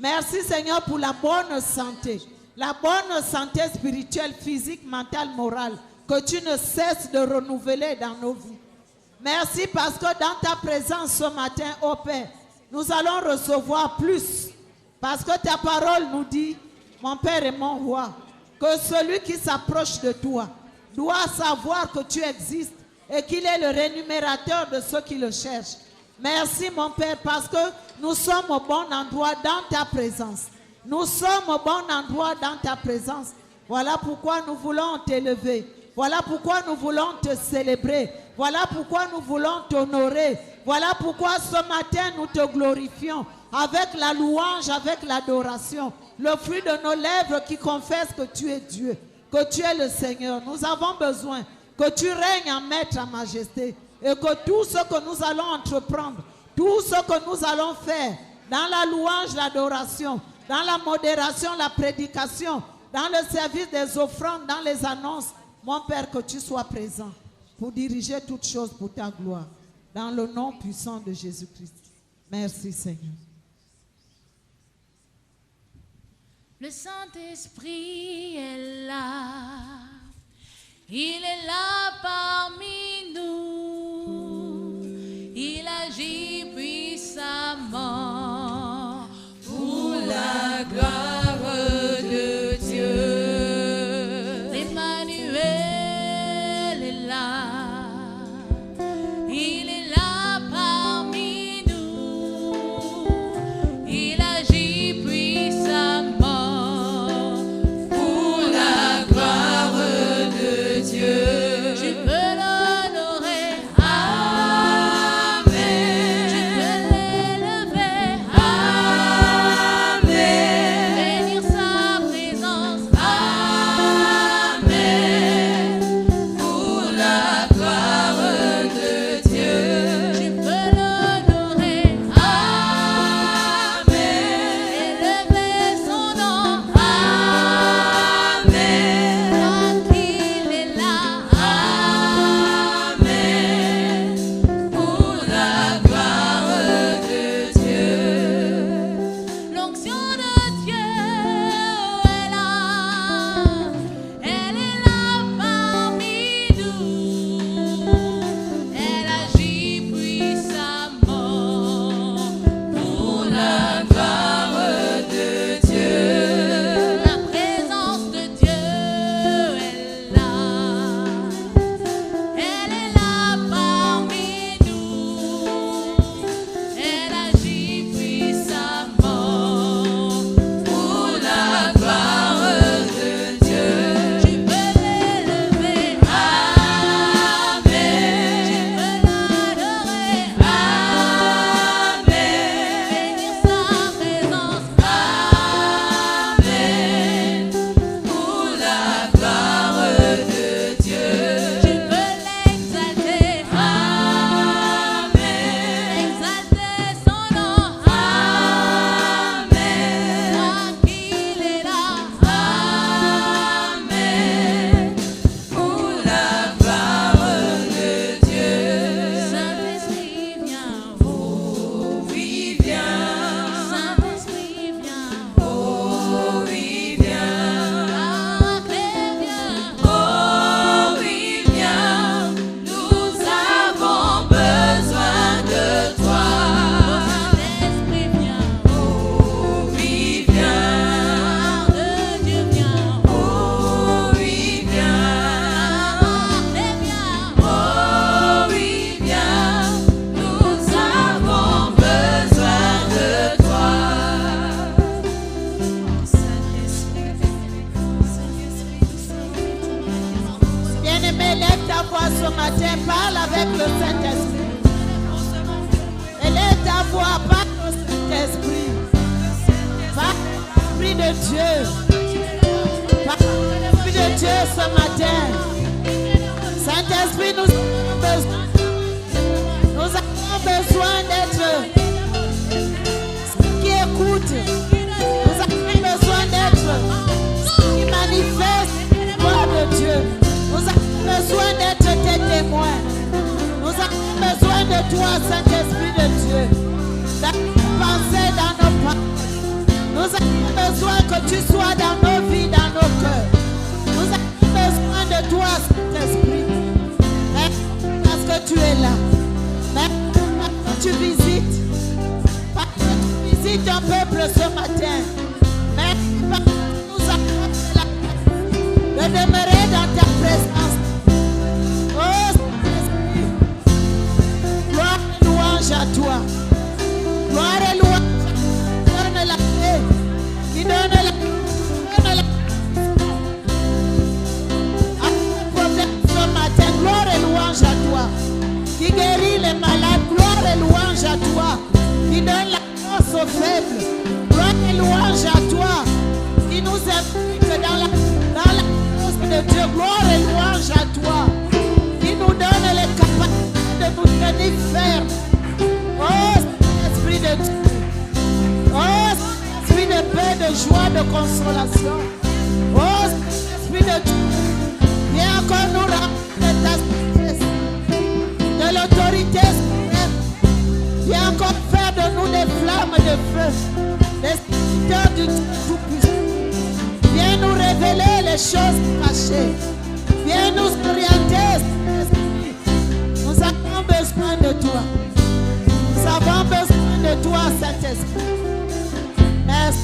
Merci Seigneur pour la bonne santé. La bonne santé spirituelle, physique, mentale, morale. Que tu ne cesses de renouveler dans nos vies. Merci parce que dans ta présence ce matin, ô Père, nous allons recevoir plus. Parce que ta parole nous dit, mon Père et mon Roi, que celui qui s'approche de toi doit savoir que tu existes et qu'il est le rémunérateur de ceux qui le cherchent. Merci mon Père parce que nous sommes au bon endroit dans ta présence. Nous sommes au bon endroit dans ta présence. Voilà pourquoi nous voulons t'élever. Voilà pourquoi nous voulons te célébrer. Voilà pourquoi nous voulons t'honorer. Voilà pourquoi ce matin nous te glorifions avec la louange, avec l'adoration. Le fruit de nos lèvres qui confesse que tu es Dieu, que tu es le Seigneur. Nous avons besoin que tu règnes en maître, en majesté. Et que tout ce que nous allons entreprendre, tout ce que nous allons faire dans la louange, l'adoration, dans la modération, la prédication, dans le service des offrandes, dans les annonces, mon Père, que tu sois présent pour diriger toutes choses pour ta gloire. Dans le nom puissant de Jésus-Christ. Merci Seigneur. Le Saint-Esprit est là. Il est là parmi nous. Il agit puissamment pour la gloire de Dieu. Emmanuel est là. Il est là parmi nous. Il agit puissamment pour la gloire de Dieu. Tu peux l'honorer. Amen. Tu peux l'élever. Amen. Bénir sa présence. Amen. Pour la gloire de Dieu. Tu peux l'honorer. Amen. Élever son nom. Amen. Tant qu'il est là. Amen. Pour la gloire de Dieu. L'onction de Dieu est là. Elle est là parmi nous. Elle agit puissamment pour la gloire de Dieu. La présence de Dieu est là. Elle est là parmi nous. Elle agit puissamment pour la gloire de Dieu. Tu peux l'élever. Amen. Tu peux l'adorer. Amen. Bénir sa présence. Amen. Pour la gloire de Dieu. Tu peux l'exalter. Amen. Exalter son nom. Amen. Tant qu'il est là. Amen. Pour la gloire de Dieu. Saint-Esprit viens. Oh oui viens. Saint-Esprit viens. Oh oui viens. Claire viens. Oh oui viens. Nous avons besoin de toi. Saint-Esprit viens. Oh oui viens. De Dieu viens. Oh oui viens. Claire viens. Oh oui viens. Nous avons besoin de toi. Bien-aimé, lève ta voix ce matin, parle avec le Saint-Esprit. Élève ta voix, parle au Saint-Esprit. Parle à l'Esprit de Dieu. Parle à l'Esprit de Dieu ce matin. Saint-Esprit, nous avons besoin. Nous avons besoin d'être ceux qui écoutent. Nous avons besoin d'être ceux qui manifestent la gloire de Dieu. Nous avons besoin d'être tes témoins. Nous avons besoin de toi, Saint-Esprit de Dieu. Dans nos pensées, dans nos paroles. Nous toi, Saint-Esprit. Merci parce que tu es là. Merci parce que tu visites. Parce que tu visites ton peuple ce matin. Merci parce que tu nous accordes la grâce de demeurer dans ta présence. Oh Saint-Esprit, gloire et louange à toi. Gloire et louange. Donne la paix. Qui donne la gloire et louange à toi, qui guérit les malades, gloire et louange à toi, qui donne la force aux faibles, gloire et louange à toi, qui nous implique dans la cause de Dieu, gloire et louange à toi, qui nous donne les capacités de nous tenir fermes. Oh, Esprit de Dieu, oh, Esprit de paix, de joie, de consolation, oh, Esprit de Dieu, viens encore nous remplir de l'autorité suprême. Viens encore faire de nous des flammes de feu, des serviteurs du Dieu Tout-Puissant. Viens nous révéler les choses cachées. Viens nous orienter, Saint-Esprit. Nous avons besoin de toi. Nous avons besoin de toi, Saint-Esprit. Merci.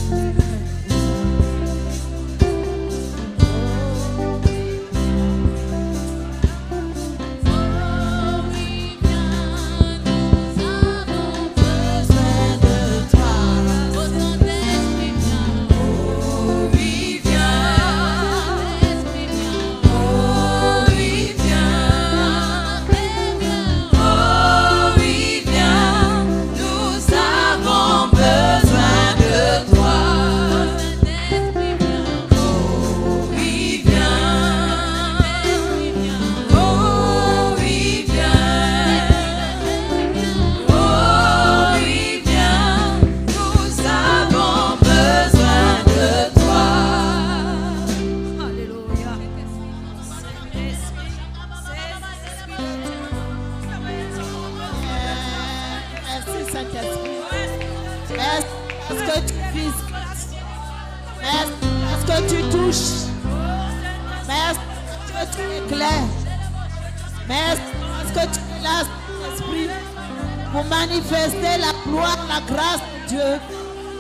Manifester la gloire, la grâce de Dieu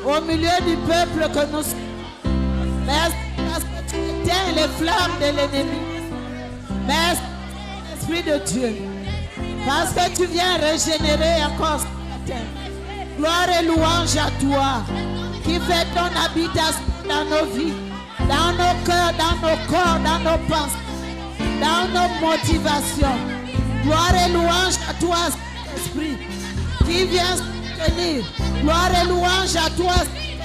au milieu du peuple que nous sommes. Merci parce que tu éteins les flammes de l'ennemi. Merci, Esprit de Dieu, parce que tu viens régénérer encore ce matin. Gloire et louange à toi qui fait ton habitation dans nos vies, dans nos cœurs, dans nos corps, dans nos pensées, dans nos motivations. Gloire et louange à toi, Esprit, qui vient soutenir. Gloire et louange à toi,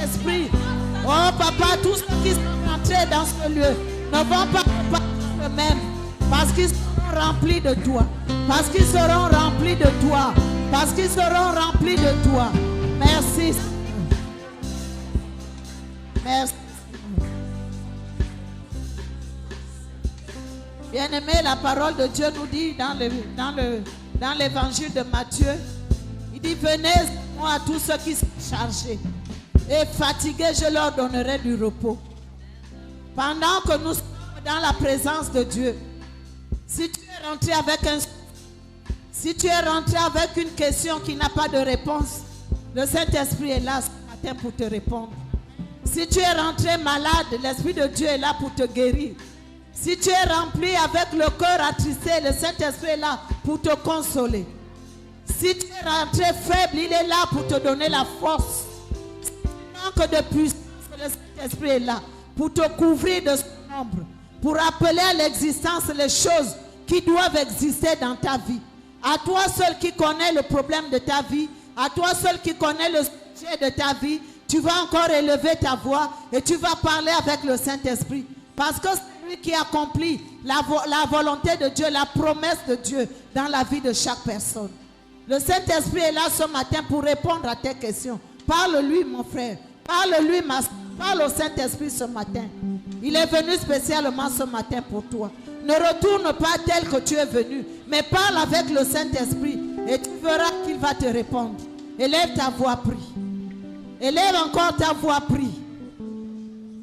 Esprit. Oh Papa, tous ceux qui sont entrés dans ce lieu ne vont pas repartir eux-mêmes parce qu'ils seront remplis de toi. Parce qu'ils seront remplis de toi. Parce qu'ils seront remplis de toi. Merci. Merci. Bien-aimé, la parole de Dieu nous dit dans l'évangile de Matthieu, il dit, venez moi à tous ceux qui sont chargés et fatigués, je leur donnerai du repos. Pendant que nous sommes dans la présence de Dieu, si tu es rentré avec une question qui n'a pas de réponse, le Saint-Esprit est là ce matin pour te répondre. Si tu es rentré malade, l'Esprit de Dieu est là pour te guérir. Si tu es rempli avec le cœur attristé, le Saint-Esprit est là pour te consoler. Si tu es rentré faible, il est là pour te donner la force. Sans que de puissance, le Saint-Esprit est là pour te couvrir de son ombre, pour appeler à l'existence les choses qui doivent exister dans ta vie. À toi seul qui connais le problème de ta vie, à toi seul qui connais le sujet de ta vie, tu vas encore élever ta voix et tu vas parler avec le Saint-Esprit. Parce que c'est lui qui accomplit la volonté de Dieu, la promesse de Dieu dans la vie de chaque personne. Le Saint-Esprit est là ce matin pour répondre à tes questions. Parle-lui, mon frère. Parle-lui, parle au Saint-Esprit ce matin. Il est venu spécialement ce matin pour toi. Ne retourne pas tel que tu es venu, mais parle avec le Saint-Esprit et tu verras qu'il va te répondre. Élève ta voix, prie. Élève encore ta voix, prie.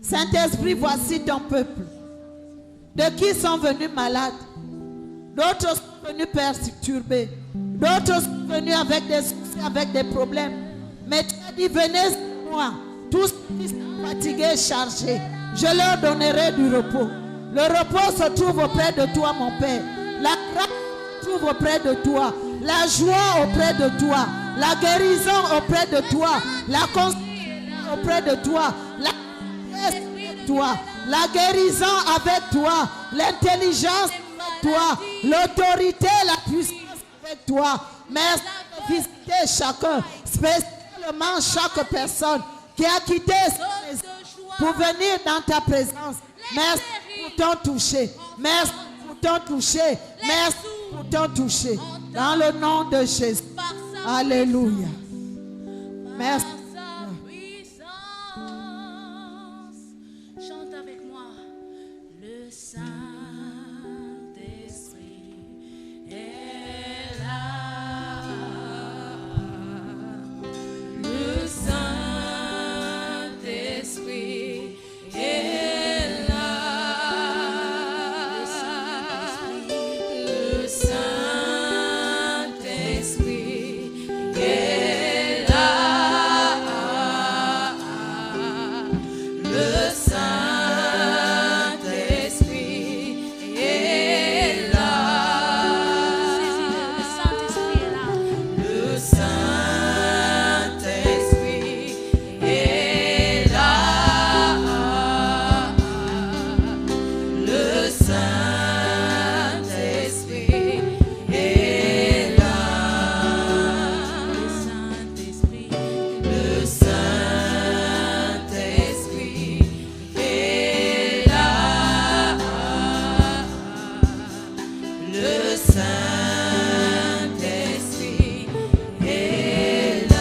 Saint-Esprit, voici ton peuple. de qui sont venus malades. D'autres sont venus perturbés. D'autres sont venus avec des soucis, avec des problèmes. Mais tu as dit, venez à moi, tous ceux qui sont fatigués, chargés. Je leur donnerai du repos. Le repos se trouve auprès de toi, mon Père. La grâce se trouve auprès de toi. La joie auprès de toi. La guérison auprès de toi. La consolation auprès de toi. La paix avec toi. La guérison avec toi. L'intelligence avec toi. L'autorité, la puissance avec toi. Merci de visiter chacun. Spécialement chaque personne qui a quitté sa maison pour venir dans ta présence. Merci pour ton toucher. Merci pour ton toucher. Merci pour ton toucher. Dans le nom de Jésus. Alléluia. Merci. Chante avec moi. Le Saint-Esprit est là. Le Saint-Esprit est là. Le Saint-Esprit est là. Le Saint-Esprit est là. Le Saint-Esprit est là. Le Saint-Esprit est là. Le Saint-Esprit est là. Le Saint-Esprit, le Saint-Esprit est là. Le Saint-Esprit est là.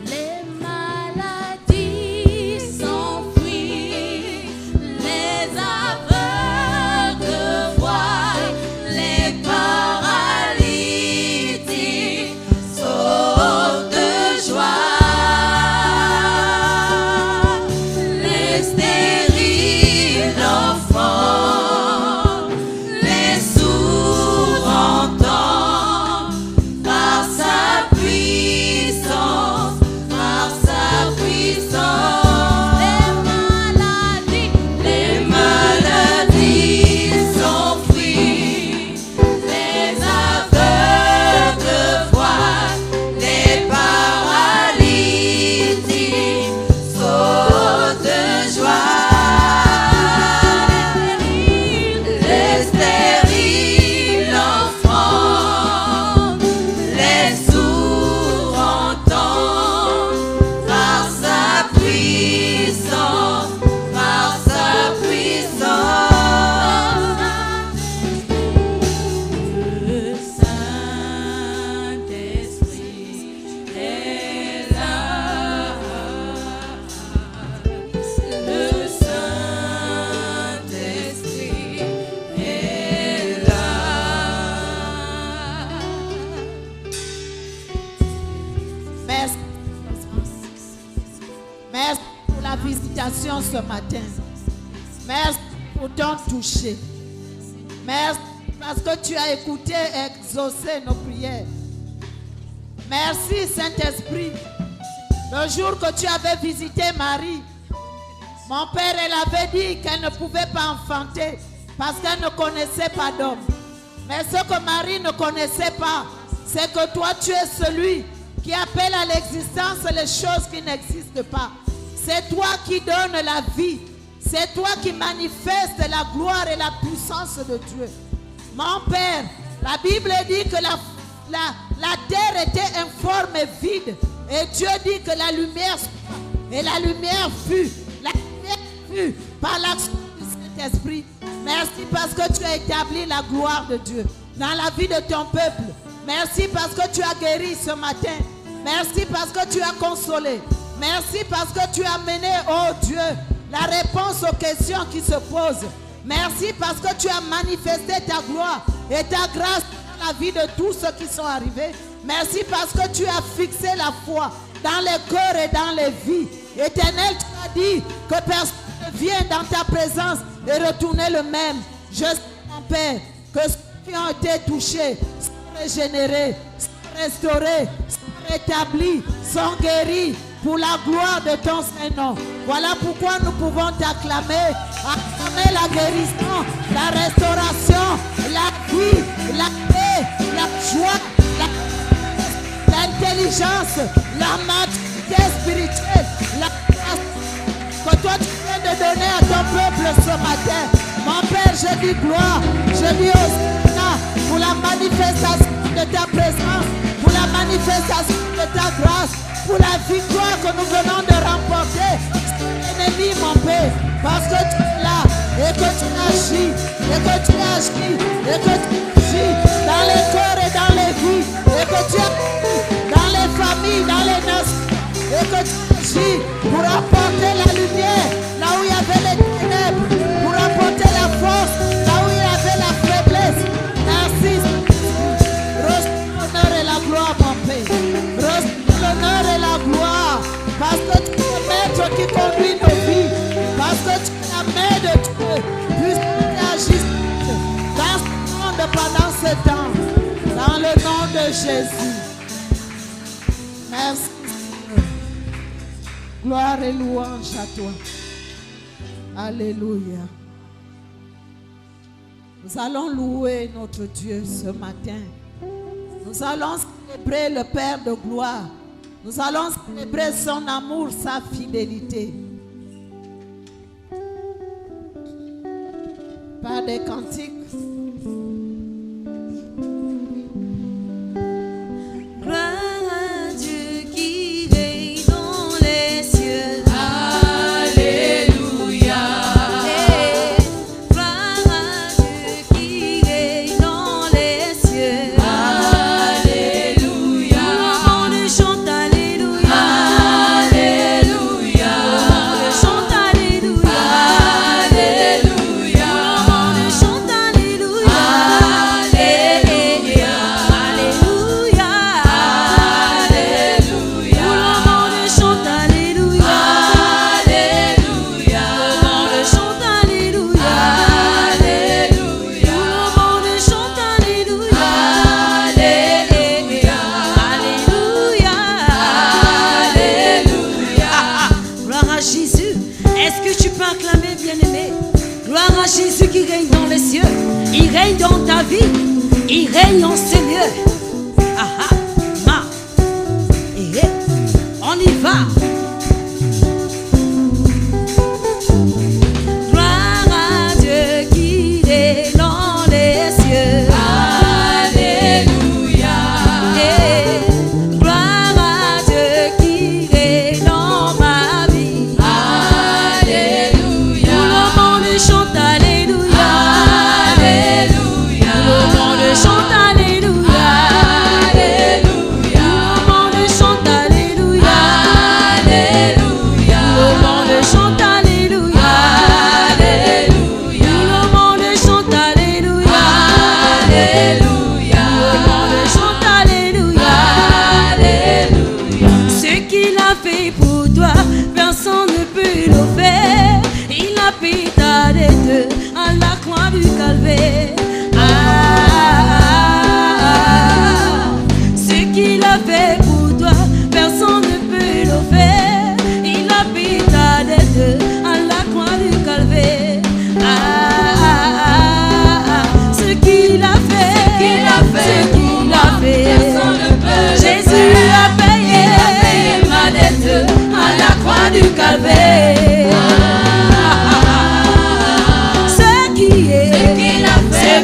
Les maladies s'enfuient, les aveugles voient, les paralytiques sautent de joie, les stériles enfants, les sourds entendent par sa puissance, par sa puissance. Les maladies s'enfuient, les aveugles voient, les paralytiques sautent de joie, les stériles enfants, les sourds entendent par sa puissance, par sa puissance. Le Saint-Esprit est là. Le Saint-Esprit est là. Merci. Merci pour la visitation ce matin. Merci pour ton toucher. Merci parce que tu as écouté et exaucé nos prières. Merci Saint-Esprit. Le jour que tu avais visité Marie, mon père, elle avait dit qu'elle ne pouvait pas enfanter parce qu'elle ne connaissait pas d'homme. Mais ce que Marie ne connaissait pas, c'est que toi, tu es celui qui appelle à l'existence les choses qui n'existent pas. C'est toi qui donnes la vie. C'est toi qui manifestes la gloire et la puissance de Dieu. Mon Père, la Bible dit que la terre était informe et vide. Et Dieu dit que la lumière soit. Et la lumière fut. La lumière fut par l'action du Saint-Esprit. Merci parce que tu as établi la gloire de Dieu dans la vie de ton peuple. Merci parce que tu as guéri ce matin. Merci parce que tu as consolé. Merci parce que tu as mené, oh Dieu, la réponse aux questions qui se posent. Merci parce que tu as manifesté ta gloire et ta grâce dans la vie de tous ceux qui sont arrivés. Merci parce que tu as fixé la foi dans les cœurs et dans les vies. Éternel, tu as dit que personne ne viens dans ta présence et retourner le même. Je sais, mon Père, que ceux qui ont été touchés sont régénérés, sont restaurés, sont rétablis, sont guéris pour la gloire de ton Saint-Nom. Voilà pourquoi nous pouvons t'acclamer, acclamer la guérison, la restauration, la vie, la paix, la joie, l'intelligence, la maturité spirituelle, la grâce que toi tu viens de donner à ton peuple ce matin. Mon Père, je dis gloire, je dis au Seigneur pour la manifestation de ta présence, pour la manifestation de ta grâce, pour la victoire que nous venons de remporter. Ennemi, mon Père, parce que tu es là et que tu agis, et que tu agis, et que tu agis dans les corps et dans les vies, et que tu agis dans les familles, dans les nations, et que tu agis pour apporter la lumière là où il y avait les ténèbres, pour apporter la force là où il y avait la faiblesse. Merci. Reçois l'honneur et la gloire, mon Père. Reçois l'honneur et la gloire, parce que tu es le maître qui conduit nos vies, parce que tu es la main de Dieu, puisque tu agis dans ce monde pendant ce temps, dans le nom de Jésus. Merci, Seigneur. Gloire et louange à toi. Alléluia. Nous allons louer notre Dieu ce matin. Nous allons célébrer le Père de gloire. Nous allons célébrer son amour, sa fidélité. Par des cantiques. Gloire à Dieu qui règne dans les cieux. Alléluia. Gloire à Dieu qui règne dans les cieux. Alléluia. On le chante Alléluia. Alléluia. On le chante Alléluia. Alléluia. On le chante Alléluia. Alléluia. Alléluia. Alléluia. On le chante Alléluia. Alléluia. On le chante Alléluia. Alléluia. On le chante Alléluia. Alléluia. Alléluia. Gloire à Jésus. Est-ce que tu peux acclamer, bien-aimé? Gloire à Jésus qui règne dans les cieux. Il règne dans ta vie. Il règne en ces lieux. Ah ah. Ma. Eh, eh. On y va. Gloire à Dieu qui est dans les cieux. Alléluia. Eh, gloire à Dieu qui est dans ma vie. Alléluia. Tout le monde chante Alléluia. Alléluia. Tout le monde chante Alléluia. Alléluia. Tout le monde chante Alléluia. Alléluia. Tout le monde chante Alléluia. Alléluia. Tout le monde chante Alléluia. Alléluia. Tout le monde chante Alléluia. Alléluia. Ce qu'il a fait pour toi, personne ne peut le faire. Il a payé ta dette à la croix du calvaire. Ce qu'il a fait pour toi, personne ne peut le faire. Il a payé ta dette à la croix du calvaire. Ce qu'il a fait, ce qu'il a fait, Personne ne peut le Jésus faire. a payé ma dette à la croix du calvaire. Ce qui est, Ce qu'il a fait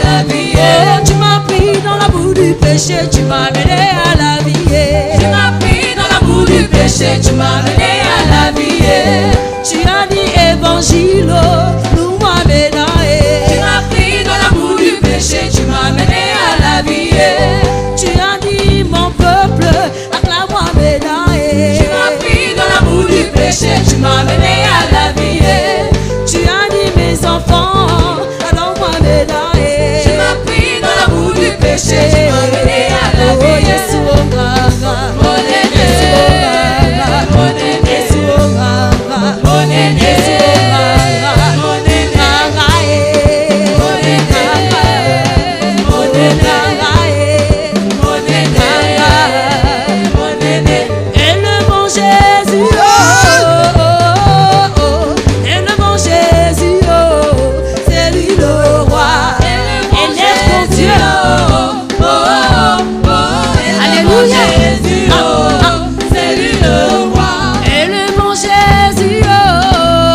la vie. Oh, tu m'as pris dans la boue du péché, tu m'as mené à la vie. Tu m'as pris dans la boue du péché, tu m'as mené à la vie. Tu as dit évangile, nous m'as mené. Tu m'as pris dans la boue du péché, tu m'as mené à la vie. Tu as dit mon peuple, acclame-moi médaille. Tu m'as pris dans la boue du péché, tu m'as mené à la vie. Tu as dit mes enfants, acclame-moi médaille. Tu m'as pris dans la boue du péché, tu m'as mené à la vie. Oh, Yesu, oh, Gaga. Mon Yesu, oh, Gaga. mon aîné, Yesu, oh, Gaga. mon aîné, Yesu, oh, Gaga. mon aîné, Gaga, eh. mon aîné, Gaga, eh. mon aîné, Gaga, eh. mon aîné, mon aîné. Et le bon Jésus, oh, oh, oh, oh. Et le bon Jésus, oh, c'est lui le roi. Et notre Dieu, alléluia. C'est lui le roi. Et le bon Jésus, oh,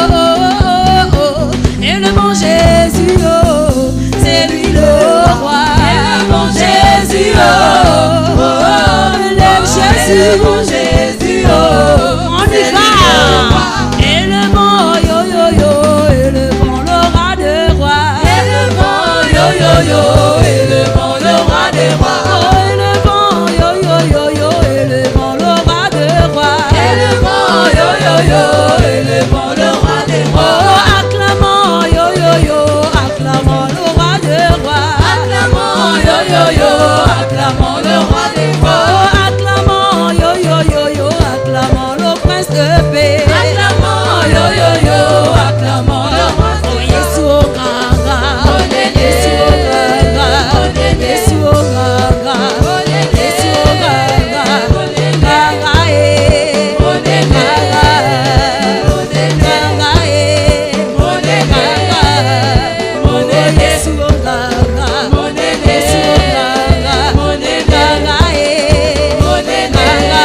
oh, oh, oh. Et le bon Jésus, oh, c'est lui le roi. Et le bon Jésus, oh, oh, oh. Élève Jésus, Bon Jésus, oh, on y va. Et le bon yo yo yo, et le bon le roi de roi. et le bon yo yo yo, et le bon le roi des rois. Oh, et le bon yo yo yo yo, et le bon le roi de roi. Et le bon yo yo yo, et le bon le roi des Oh, rois. acclamons yo yo yo, acclamons le roi de roi. Acclamons yo yo yo, acclamons le roi des Oh, rois. acclamons yo yo yo yo, acclamons le prince de paix. Acclamons yo yo yo, acclamons le roi Oh, des rois. Yesu oh, Gaga. Yesu oh, Gaga. Yesu oh, Gaga. Yesu oh, Gaga. Gaga, eh. Gaga. Gaga, eh. Gaga. Oh, Yesu oh, Gaga. Yesu oh, Gaga. Gaga, eh. Gaga.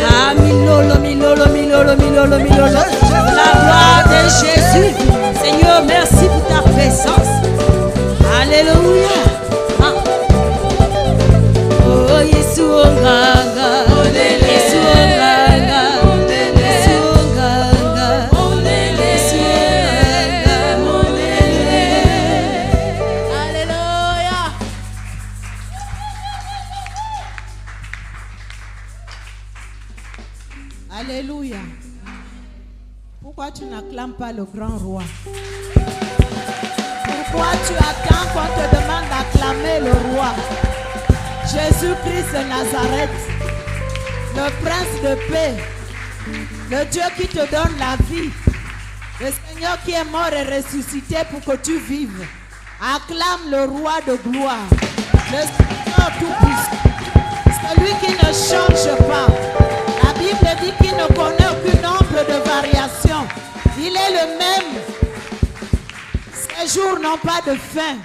Ah, milolo, milolo, milolo, milolo, milolo. La gloire de Jésus. Seigneur, merci pour ta présence. Alléluia. Ah. Oh, Yesu oh, Gaga. Yesu oh, Gaga. Yesu oh, Gaga. Yesu oh, Gaga. Alléluia. Alléluia. Pourquoi tu n'acclames pas le grand roi? Pourquoi tu attends qu'on te demande d'acclamer le roi? Jésus-Christ de Nazareth, le prince de paix, le Dieu qui te donne la vie, le Seigneur qui est mort et ressuscité pour que tu vives. Acclame le roi de gloire, le Seigneur tout-puissant, celui qui ne change pas. La Bible dit qu'il ne connaît aucun nombre de variations. Il est le même. Ses jours n'ont pas de fin.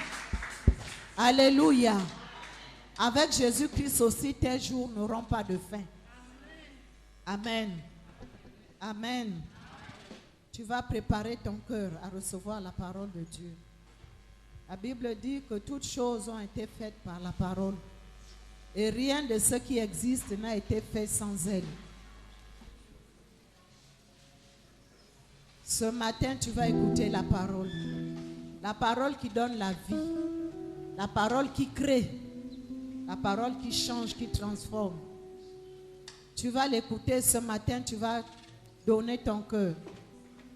Alléluia. Avec Jésus-Christ aussi, tes jours n'auront pas de fin. Amen. Amen. Tu vas préparer ton cœur à recevoir la parole de Dieu. La Bible dit que toutes choses ont été faites par la parole. Et rien de ce qui existe n'a été fait sans elle. Ce matin, tu vas écouter la parole. La parole qui donne la vie. La parole qui crée. La parole qui change, qui transforme. Tu vas l'écouter ce matin, tu vas donner ton cœur.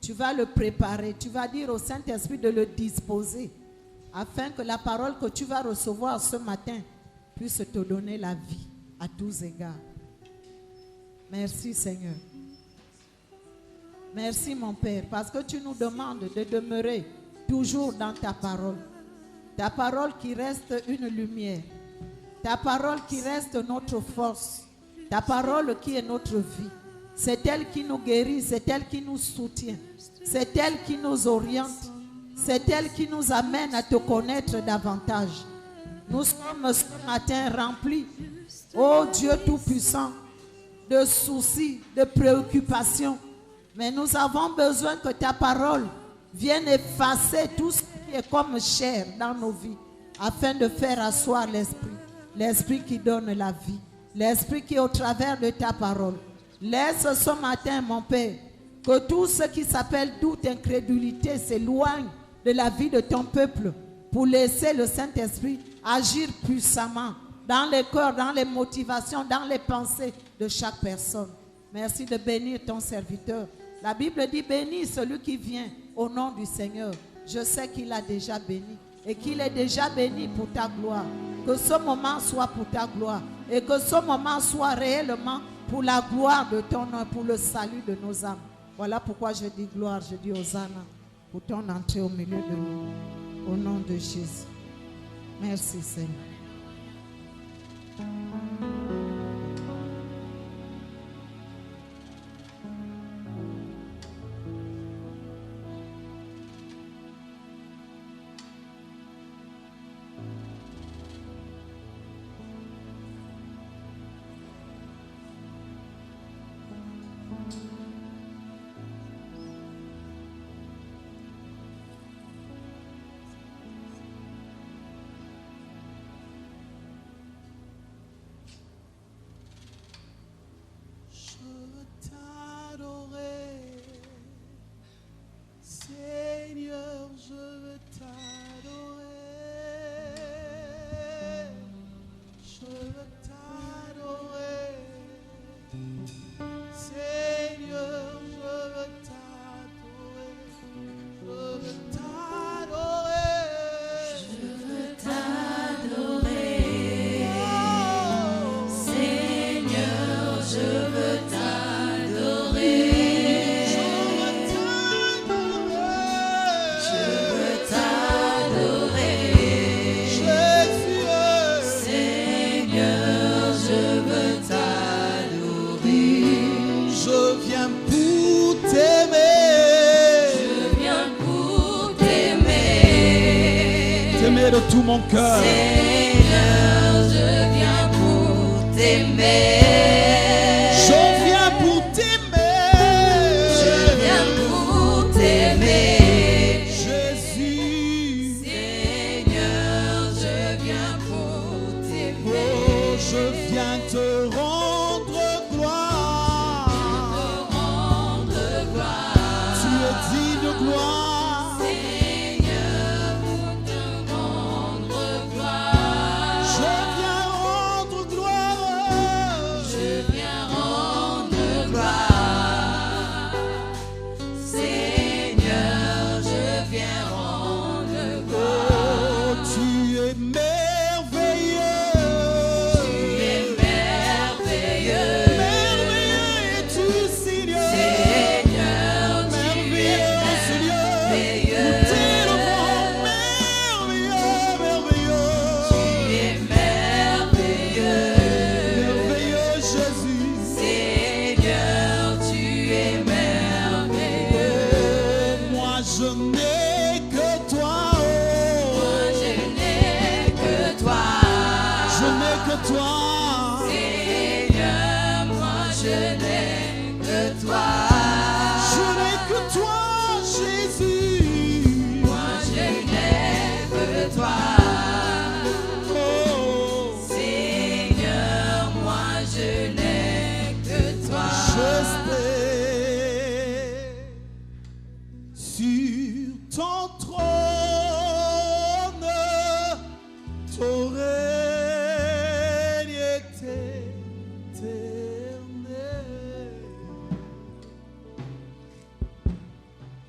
Tu vas le préparer. Tu vas dire au Saint-Esprit de le disposer afin que la parole que tu vas recevoir ce matin puisse te donner la vie à tous égards. Merci Seigneur. Merci mon Père, parce que tu nous demandes de demeurer toujours dans ta parole. Ta parole qui reste une lumière. Ta parole qui reste notre force. Ta parole qui est notre vie. C'est elle qui nous guérit, c'est elle qui nous soutient. C'est elle qui nous oriente. C'est elle qui nous amène à te connaître davantage. Nous sommes ce matin remplis, ô Dieu Tout-Puissant, de soucis, de préoccupations. Mais nous avons besoin que ta parole vienne effacer tout ce qui est comme chair dans nos vies, afin de faire asseoir l'esprit. L'esprit qui donne la vie. L'esprit qui est au travers de ta parole. Laisse ce matin, mon Père, que tout ce qui s'appelle doute, incrédulité s'éloigne de la vie de ton peuple pour laisser le Saint-Esprit agir puissamment dans les cœurs, dans les motivations, dans les pensées de chaque personne. Merci de bénir ton serviteur. La Bible dit bénis celui qui vient au nom du Seigneur. Je sais qu'il a déjà béni et qu'il est déjà béni pour ta gloire. Que ce moment soit pour ta gloire et que ce moment soit réellement pour la gloire de ton nom, pour le salut de nos âmes. Voilà pourquoi je dis gloire, je dis Hosanna pour ton entrée au milieu de nous. Au nom de Jésus. Merci Seigneur. Seigneur, je veux t'adorer. Je veux t'adorer. Seigneur, je veux t'adorer. Je veux t'adorer. Je veux t'adorer. Seigneur, je veux t'adorer. De tout mon cœur. Seigneur, je viens pour t'aimer. Je viens pour t'aimer. Je viens pour t'aimer. Jésus. Seigneur, je viens pour t'aimer. Oh, je viens te rendre gloire. Te rendre gloire. Tu es digne de gloire.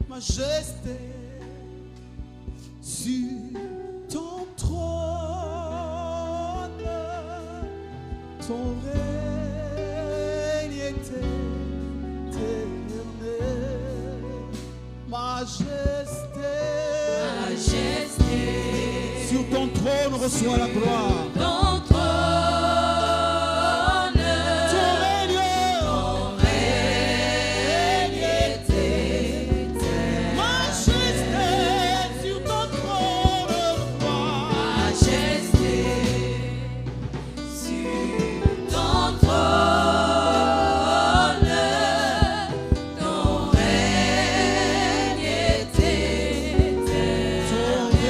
Majesté sur ton trône, ton règne est éternel. Majesté, Majesté, sur ton trône reçois la gloire. ton trône, Ton règne est éternel. Majesté, sur ton trône, Majesté, sur ton trône, ton règne est éternel. ton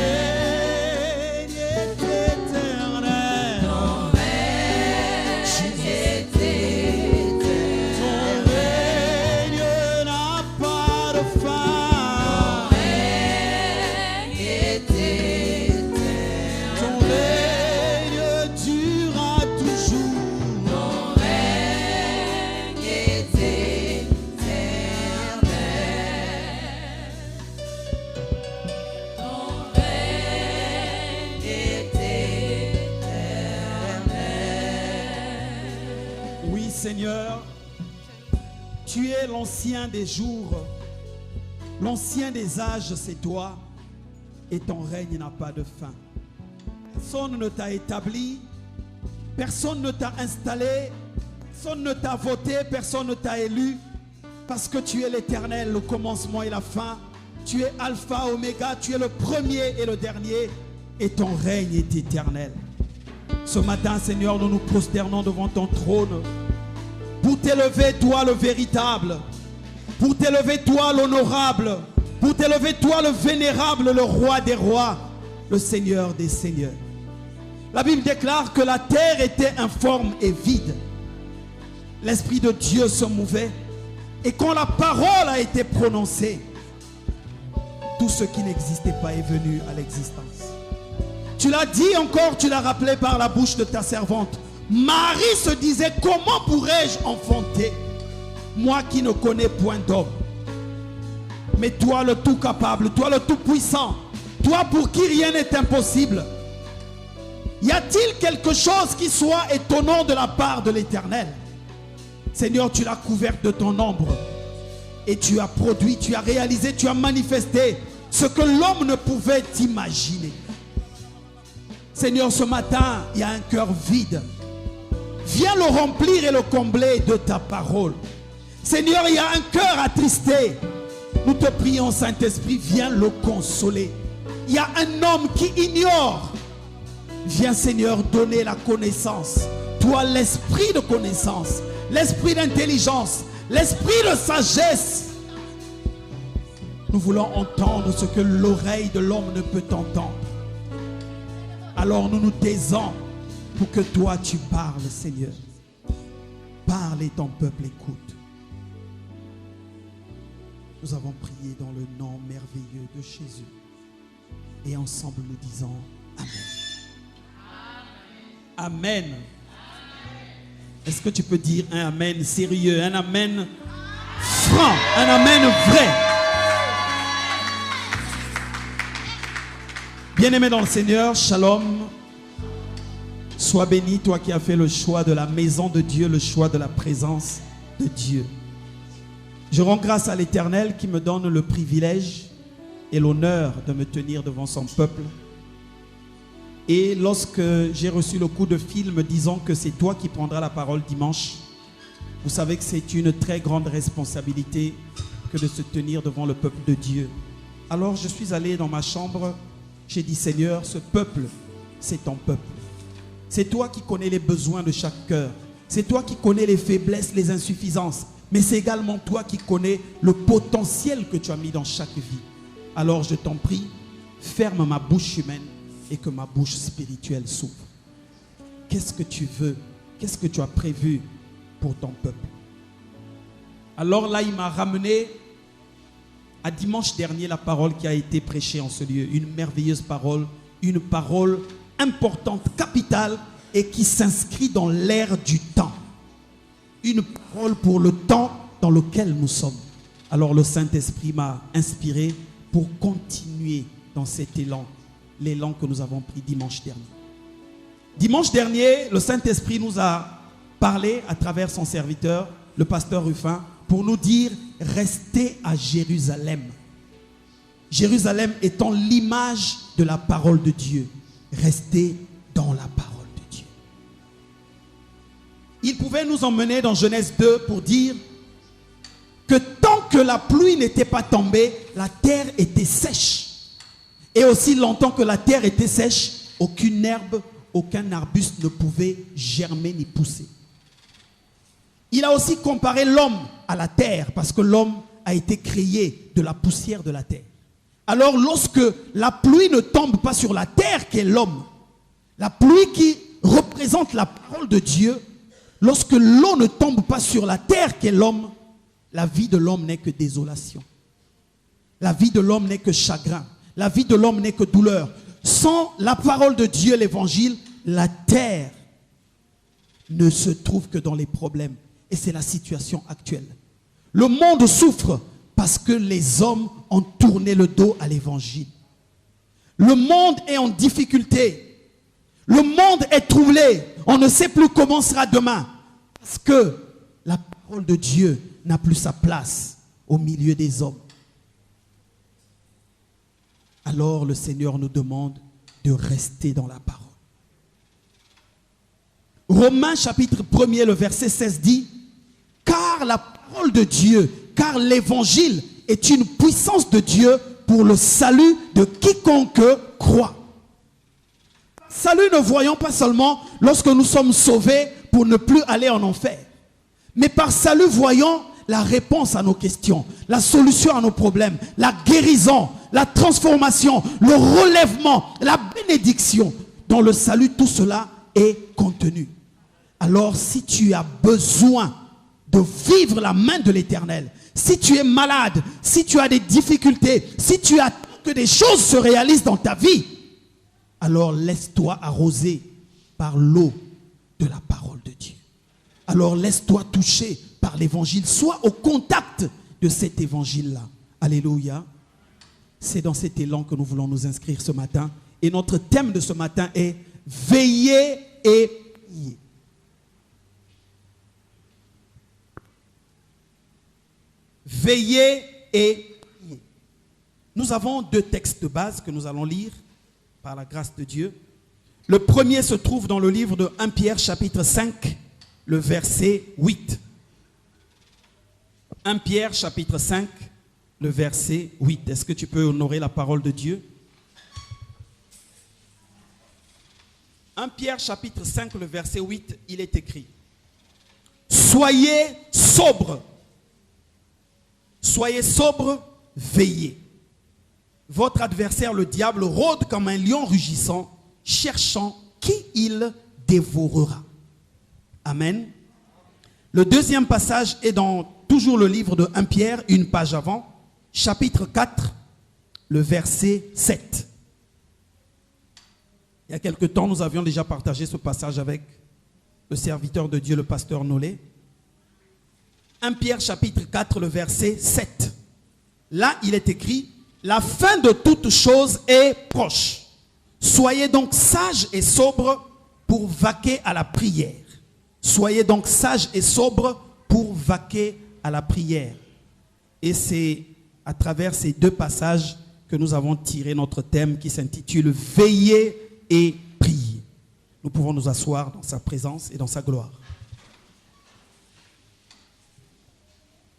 Seigneur, tu es l'ancien des jours, l'ancien des âges, c'est toi, et ton règne n'a pas de fin. Personne ne t'a établi, personne ne t'a installé, personne ne t'a voté, personne ne t'a élu, parce que tu es l'Éternel, le commencement et la fin. Tu es Alpha, Oméga, tu es le premier et le dernier, et ton règne est éternel. Ce matin, Seigneur, nous nous prosternons devant ton trône pour t'élever, toi le véritable, pour t'élever, toi l'honorable, pour t'élever, toi le vénérable, le roi des rois, le Seigneur des seigneurs. La Bible déclare que la terre était informe et vide. L'Esprit de Dieu se mouvait, et quand la parole a été prononcée, tout ce qui n'existait pas est venu à l'existence. Tu l'as dit encore, tu l'as rappelé par la bouche de ta servante. Marie se disait, comment pourrais-je enfanter, moi qui ne connais point d'homme? Mais toi le tout capable, toi le tout puissant, toi pour qui rien n'est impossible. Y a-t-il quelque chose qui soit étonnant de la part de l'Éternel? Seigneur, tu l'as couverte de ton ombre. Et tu as produit, tu as réalisé, tu as manifesté ce que l'homme ne pouvait imaginer. Seigneur, ce matin, il y a un cœur vide. Viens le remplir et le combler de ta parole. Seigneur, il y a un cœur attristé. Nous te prions, Saint-Esprit, viens le consoler. Il y a un homme qui ignore. Viens, Seigneur, donner la connaissance. Toi, l'esprit de connaissance, l'esprit d'intelligence, l'esprit de sagesse. Nous voulons entendre ce que l'oreille de l'homme ne peut entendre. Alors nous nous taisons pour que toi tu parles, Seigneur. Parle et ton peuple écoute. Nous avons prié dans le nom merveilleux de Jésus. Et ensemble nous disons Amen. Amen. Amen. Est-ce que tu peux dire un Amen sérieux, un Amen franc, un Amen vrai? Bien-aimé dans le Seigneur, shalom. Sois béni, toi qui as fait le choix de la maison de Dieu, le choix de la présence de Dieu. Je rends grâce à l'Éternel qui me donne le privilège et l'honneur de me tenir devant son peuple. Et lorsque j'ai reçu le coup de fil me disant que c'est toi qui prendras la parole dimanche, vous savez que c'est une très grande responsabilité que de se tenir devant le peuple de Dieu. Alors je suis allé dans ma chambre, j'ai dit Seigneur, ce peuple, c'est ton peuple. C'est toi qui connais les besoins de chaque cœur. C'est toi qui connais les faiblesses, les insuffisances. Mais c'est également toi qui connais le potentiel que tu as mis dans chaque vie. Alors je t'en prie, ferme ma bouche humaine et que ma bouche spirituelle s'ouvre. Qu'est-ce que tu veux? Qu'est-ce que tu as prévu pour ton peuple? Alors là, il m'a ramené à dimanche dernier la parole qui a été prêchée en ce lieu. Une merveilleuse parole, une parole importante, capitale et qui s'inscrit dans l'ère du temps. Une parole pour le temps dans lequel nous sommes. Alors le Saint-Esprit m'a inspiré pour continuer dans cet élan, l'élan que nous avons pris dimanche dernier. Dimanche dernier, le Saint-Esprit nous a parlé à travers son serviteur, le pasteur Ruffin, pour nous dire « Restez à Jérusalem ». Jérusalem étant l'image de la parole de Dieu. Restez dans la parole de Dieu. Il pouvait nous emmener dans Genèse 2 pour dire que tant que la pluie n'était pas tombée, la terre était sèche. Et aussi longtemps que la terre était sèche, aucune herbe, aucun arbuste ne pouvait germer ni pousser. Il a aussi comparé l'homme à la terre parce que l'homme a été créé de la poussière de la terre. Alors lorsque la pluie ne tombe pas sur la terre qu'est l'homme, la pluie qui représente la parole de Dieu, lorsque l'eau ne tombe pas sur la terre qu'est l'homme, la vie de l'homme n'est que désolation. La vie de l'homme n'est que chagrin. La vie de l'homme n'est que douleur. Sans la parole de Dieu, l'évangile, la terre ne se trouve que dans les problèmes. Et c'est la situation actuelle. Le monde souffre parce que les hommes ont tourné le dos à l'évangile. Le monde est en difficulté. Le monde est troublé. On ne sait plus comment sera demain. Parce que parole de Dieu n'a plus sa place au milieu des hommes, alors le Seigneur nous demande de rester dans la parole. Romains chapitre 1er, le verset 16 dit, car la parole de Dieu, car l'évangile est une puissance de Dieu pour le salut de quiconque croit. Salut ne voyons pas seulement lorsque nous sommes sauvés pour ne plus aller en enfer, mais par salut voyons la réponse à nos questions, la solution à nos problèmes, la guérison, la transformation, le relèvement, la bénédiction. Dans le salut, tout cela est contenu. Alors si tu as besoin de vivre la main de l'Éternel, si tu es malade, si tu as des difficultés, si tu attends que des choses se réalisent dans ta vie, alors laisse-toi arroser par l'eau de la parole de Dieu. Alors laisse-toi toucher par l'évangile. Sois au contact de cet évangile-là. Alléluia. C'est dans cet élan que nous voulons nous inscrire ce matin. Et notre thème de ce matin est « Veillez et priez ». Veillez et priez. Nous avons deux textes de base que nous allons lire par la grâce de Dieu. Le premier se trouve dans le livre de 1 Pierre chapitre 5, le verset 8. 1 Pierre chapitre 5, le verset 8. Est-ce que tu peux honorer la parole de Dieu? 1 Pierre chapitre 5, le verset 8, il est écrit: soyez sobres. Soyez sobres, veillez. Votre adversaire, le diable, rôde comme un lion rugissant, cherchant qui il dévorera. Amen. Le deuxième passage est dans toujours le livre de 1 Pierre, une page avant, chapitre 4, le verset 7. Il y a quelque temps, nous avions déjà partagé ce passage avec le serviteur de Dieu, le pasteur Nolé. 1 Pierre chapitre 4, le verset 7. Là, il est écrit: la fin de toute chose est proche. Soyez donc sages et sobres pour vaquer à la prière. Soyez donc sages et sobres pour vaquer à la prière. Et c'est à travers ces deux passages que nous avons tiré notre thème qui s'intitule « Veillez et priez ». Nous pouvons nous asseoir dans sa présence et dans sa gloire.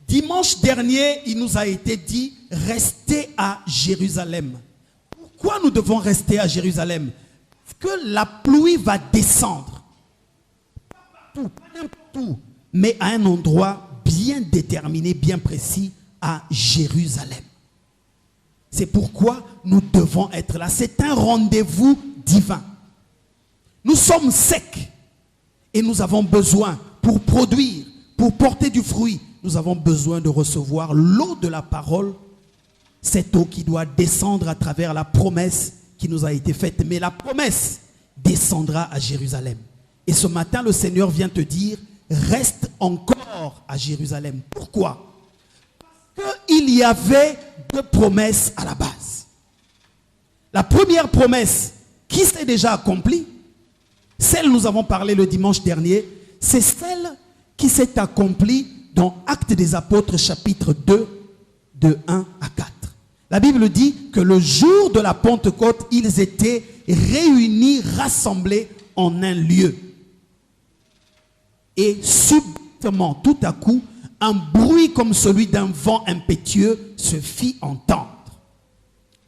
Dimanche dernier, il nous a été dit « Restez à Jérusalem ». Pourquoi nous devons rester à Jérusalem? Parce que la pluie va descendre. Pas n'importe où, mais à un endroit bien déterminé, bien précis, à Jérusalem. C'est pourquoi nous devons être là. C'est un rendez-vous divin. Nous sommes secs et nous avons besoin, pour produire, pour porter du fruit, nous avons besoin de recevoir l'eau de la parole, cette eau qui doit descendre à travers la promesse qui nous a été faite. Mais la promesse descendra à Jérusalem. Et ce matin, le Seigneur vient te dire, reste encore à Jérusalem. Pourquoi? Parce qu'il y avait deux promesses à la base. La première promesse qui s'est déjà accomplie, celle nous avons parlé le dimanche dernier, c'est celle qui s'est accomplie dans Actes des Apôtres chapitre 2, de 1 à 4. La Bible dit que le jour de la Pentecôte, ils étaient réunis, rassemblés en un lieu. Et subitement, tout à coup, un bruit comme celui d'un vent impétueux se fit entendre.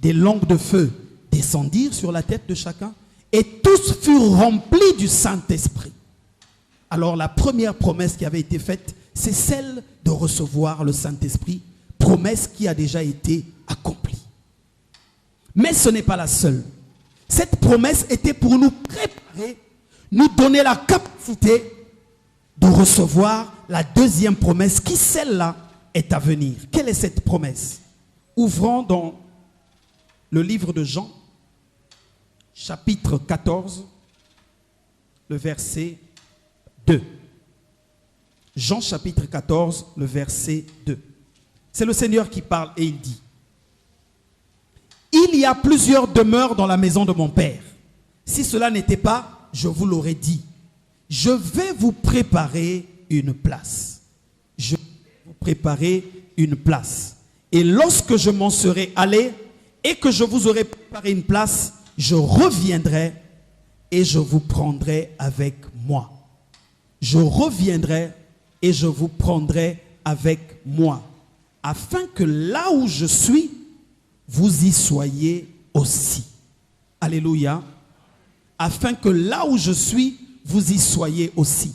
Des langues de feu descendirent sur la tête de chacun et tous furent remplis du Saint-Esprit. Alors la première promesse qui avait été faite, c'est celle de recevoir le Saint-Esprit, promesse qui a déjà été accomplie. Mais ce n'est pas la seule. Cette promesse était pour nous préparer, nous donner la capacité de recevoir la deuxième promesse qui, celle-là, est à venir. Quelle est cette promesse? Ouvrons dans le livre de Jean, chapitre 14, le verset 2. Jean chapitre 14, le verset 2. C'est le Seigneur qui parle et il dit: il y a plusieurs demeures dans la maison de mon Père. Si cela n'était pas, je vous l'aurais dit. Je vais vous préparer une place. je vais vous préparer une place. Et lorsque je m'en serai allé et que je vous aurai préparé une place, je reviendrai et je vous prendrai avec moi. Je reviendrai et je vous prendrai avec moi, afin que là où je suis, vous y soyez aussi. Alléluia. Afin que là où je suis, vous y soyez aussi.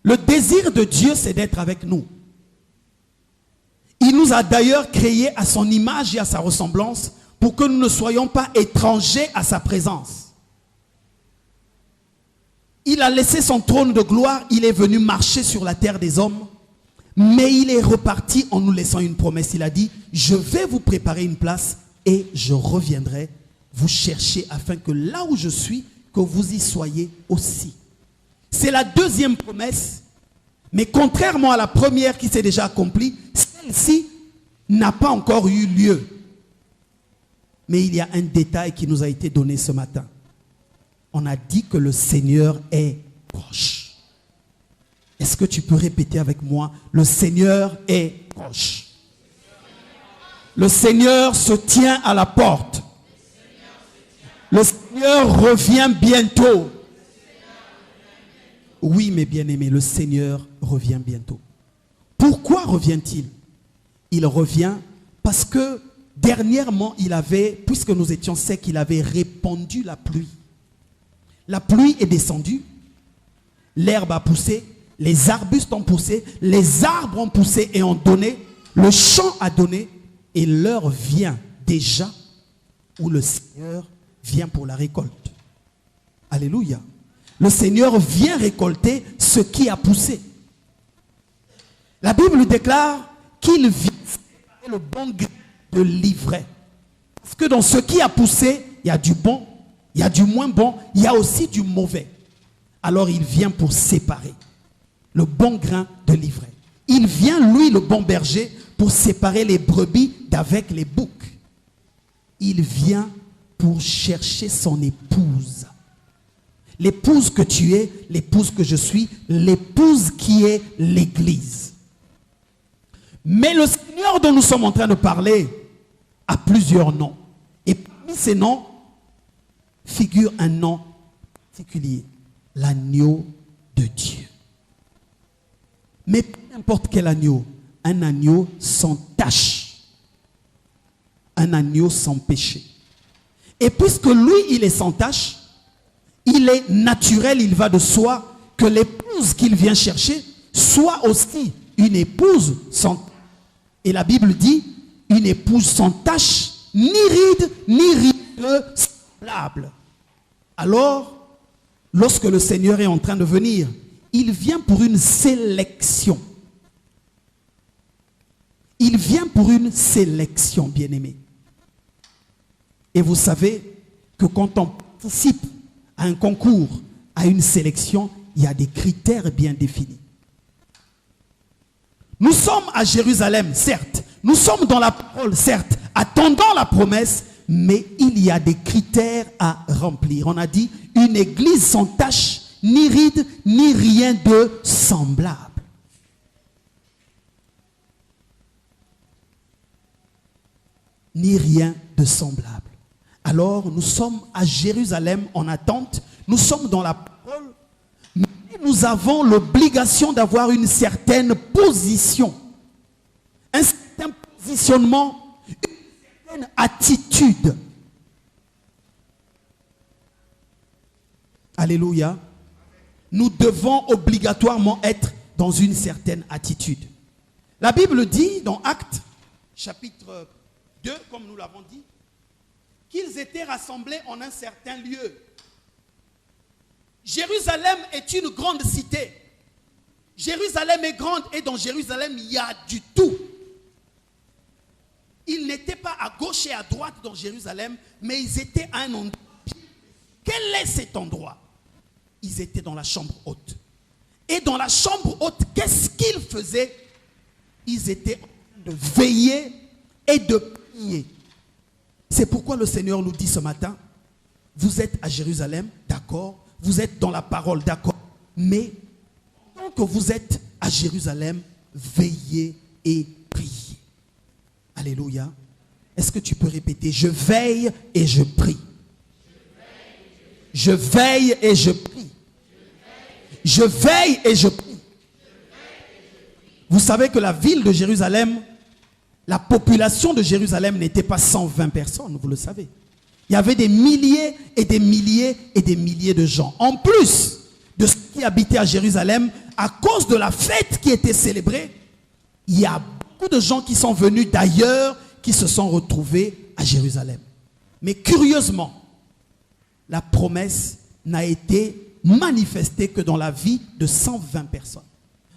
Le désir de Dieu, c'est d'être avec nous. Il nous a d'ailleurs créés à son image et à sa ressemblance pour que nous ne soyons pas étrangers à sa présence. Il a laissé son trône de gloire, il est venu marcher sur la terre des hommes, mais il est reparti en nous laissant une promesse. Il a dit, je vais vous préparer une place et je reviendrai vous chercher afin que là où je suis, que vous y soyez aussi. C'est la deuxième promesse, mais contrairement à la première qui s'est déjà accomplie, celle-ci n'a pas encore eu lieu. Mais il y a un détail qui nous a été donné ce matin. On a dit que le Seigneur est proche. Est-ce que tu peux répéter avec moi? Le Seigneur est proche. Le Seigneur se tient à la porte. Le Seigneur revient bientôt. Oui, mes bien-aimés, le Seigneur revient bientôt. Pourquoi revient-il? Il revient parce que dernièrement, puisque nous étions secs, il avait répandu la pluie. La pluie est descendue, l'herbe a poussé, les arbustes ont poussé, les arbres ont poussé et ont donné, le champ a donné, et l'heure vient déjà où le Seigneur vient pour la récolte. Alléluia. Le Seigneur vient récolter ce qui a poussé. La Bible déclare qu'il vient séparer le bon grain de l'ivraie. Parce que dans ce qui a poussé, il y a du bon, il y a du moins bon, il y a aussi du mauvais. Alors il vient pour séparer le bon grain de l'ivraie. Il vient, lui, le bon berger, pour séparer les brebis d'avec les boucs. Il vient pour chercher son épouse. L'épouse que tu es, l'épouse que je suis, l'épouse qui est l'Église. Mais le Seigneur dont nous sommes en train de parler a plusieurs noms. Et parmi ces noms figure un nom particulier, l'agneau de Dieu. Mais peu importe quel agneau, un agneau sans tache, un agneau sans péché. Et puisque lui, il est sans tache, il est naturel, il va de soi que l'épouse qu'il vient chercher soit aussi une épouse sans tache. Et la Bible dit, une épouse sans tache, ni ride, ni ride semblable. Alors, lorsque le Seigneur est en train de venir, il vient pour une sélection. Il vient pour une sélection, bien-aimé. Et vous savez que quand on participe à un concours, à une sélection, il y a des critères bien définis. Nous sommes à Jérusalem, certes. Nous sommes dans la parole, certes, attendant la promesse, mais il y a des critères à remplir. On a dit une église sans tache, ni ride, ni rien de semblable. Ni rien de semblable. Alors, nous sommes à Jérusalem en attente. Nous sommes dans la parole. Mais nous avons l'obligation d'avoir une certaine position. Un certain positionnement, une certaine attitude. Alléluia. Nous devons obligatoirement être dans une certaine attitude. La Bible dit dans Actes, chapitre 2, comme nous l'avons dit, qu'ils étaient rassemblés en un certain lieu. Jérusalem est une grande cité. Jérusalem est grande et dans Jérusalem, il y a du tout. Ils n'étaient pas à gauche et à droite dans Jérusalem, mais ils étaient à un endroit. Quel est cet endroit? Ils étaient dans la chambre haute. Et dans la chambre haute, qu'est-ce qu'ils faisaient? Ils étaient en train de veiller et de prier. C'est pourquoi le Seigneur nous dit ce matin, vous êtes à Jérusalem, d'accord, vous êtes dans la parole, d'accord, mais tant que vous êtes à Jérusalem, veillez et priez. Alléluia. Est-ce que tu peux répéter? Je veille et je prie. Je veille et je prie. Je veille et je prie. Vous savez que la ville de Jérusalem, la population de Jérusalem n'était pas 120 personnes, vous le savez. Il y avait des milliers et des milliers et des milliers de gens. En plus de ceux qui habitaient à Jérusalem, à cause de la fête qui était célébrée, il y a beaucoup de gens qui sont venus d'ailleurs, qui se sont retrouvés à Jérusalem. Mais curieusement, la promesse n'a été manifestée que dans la vie de 120 personnes.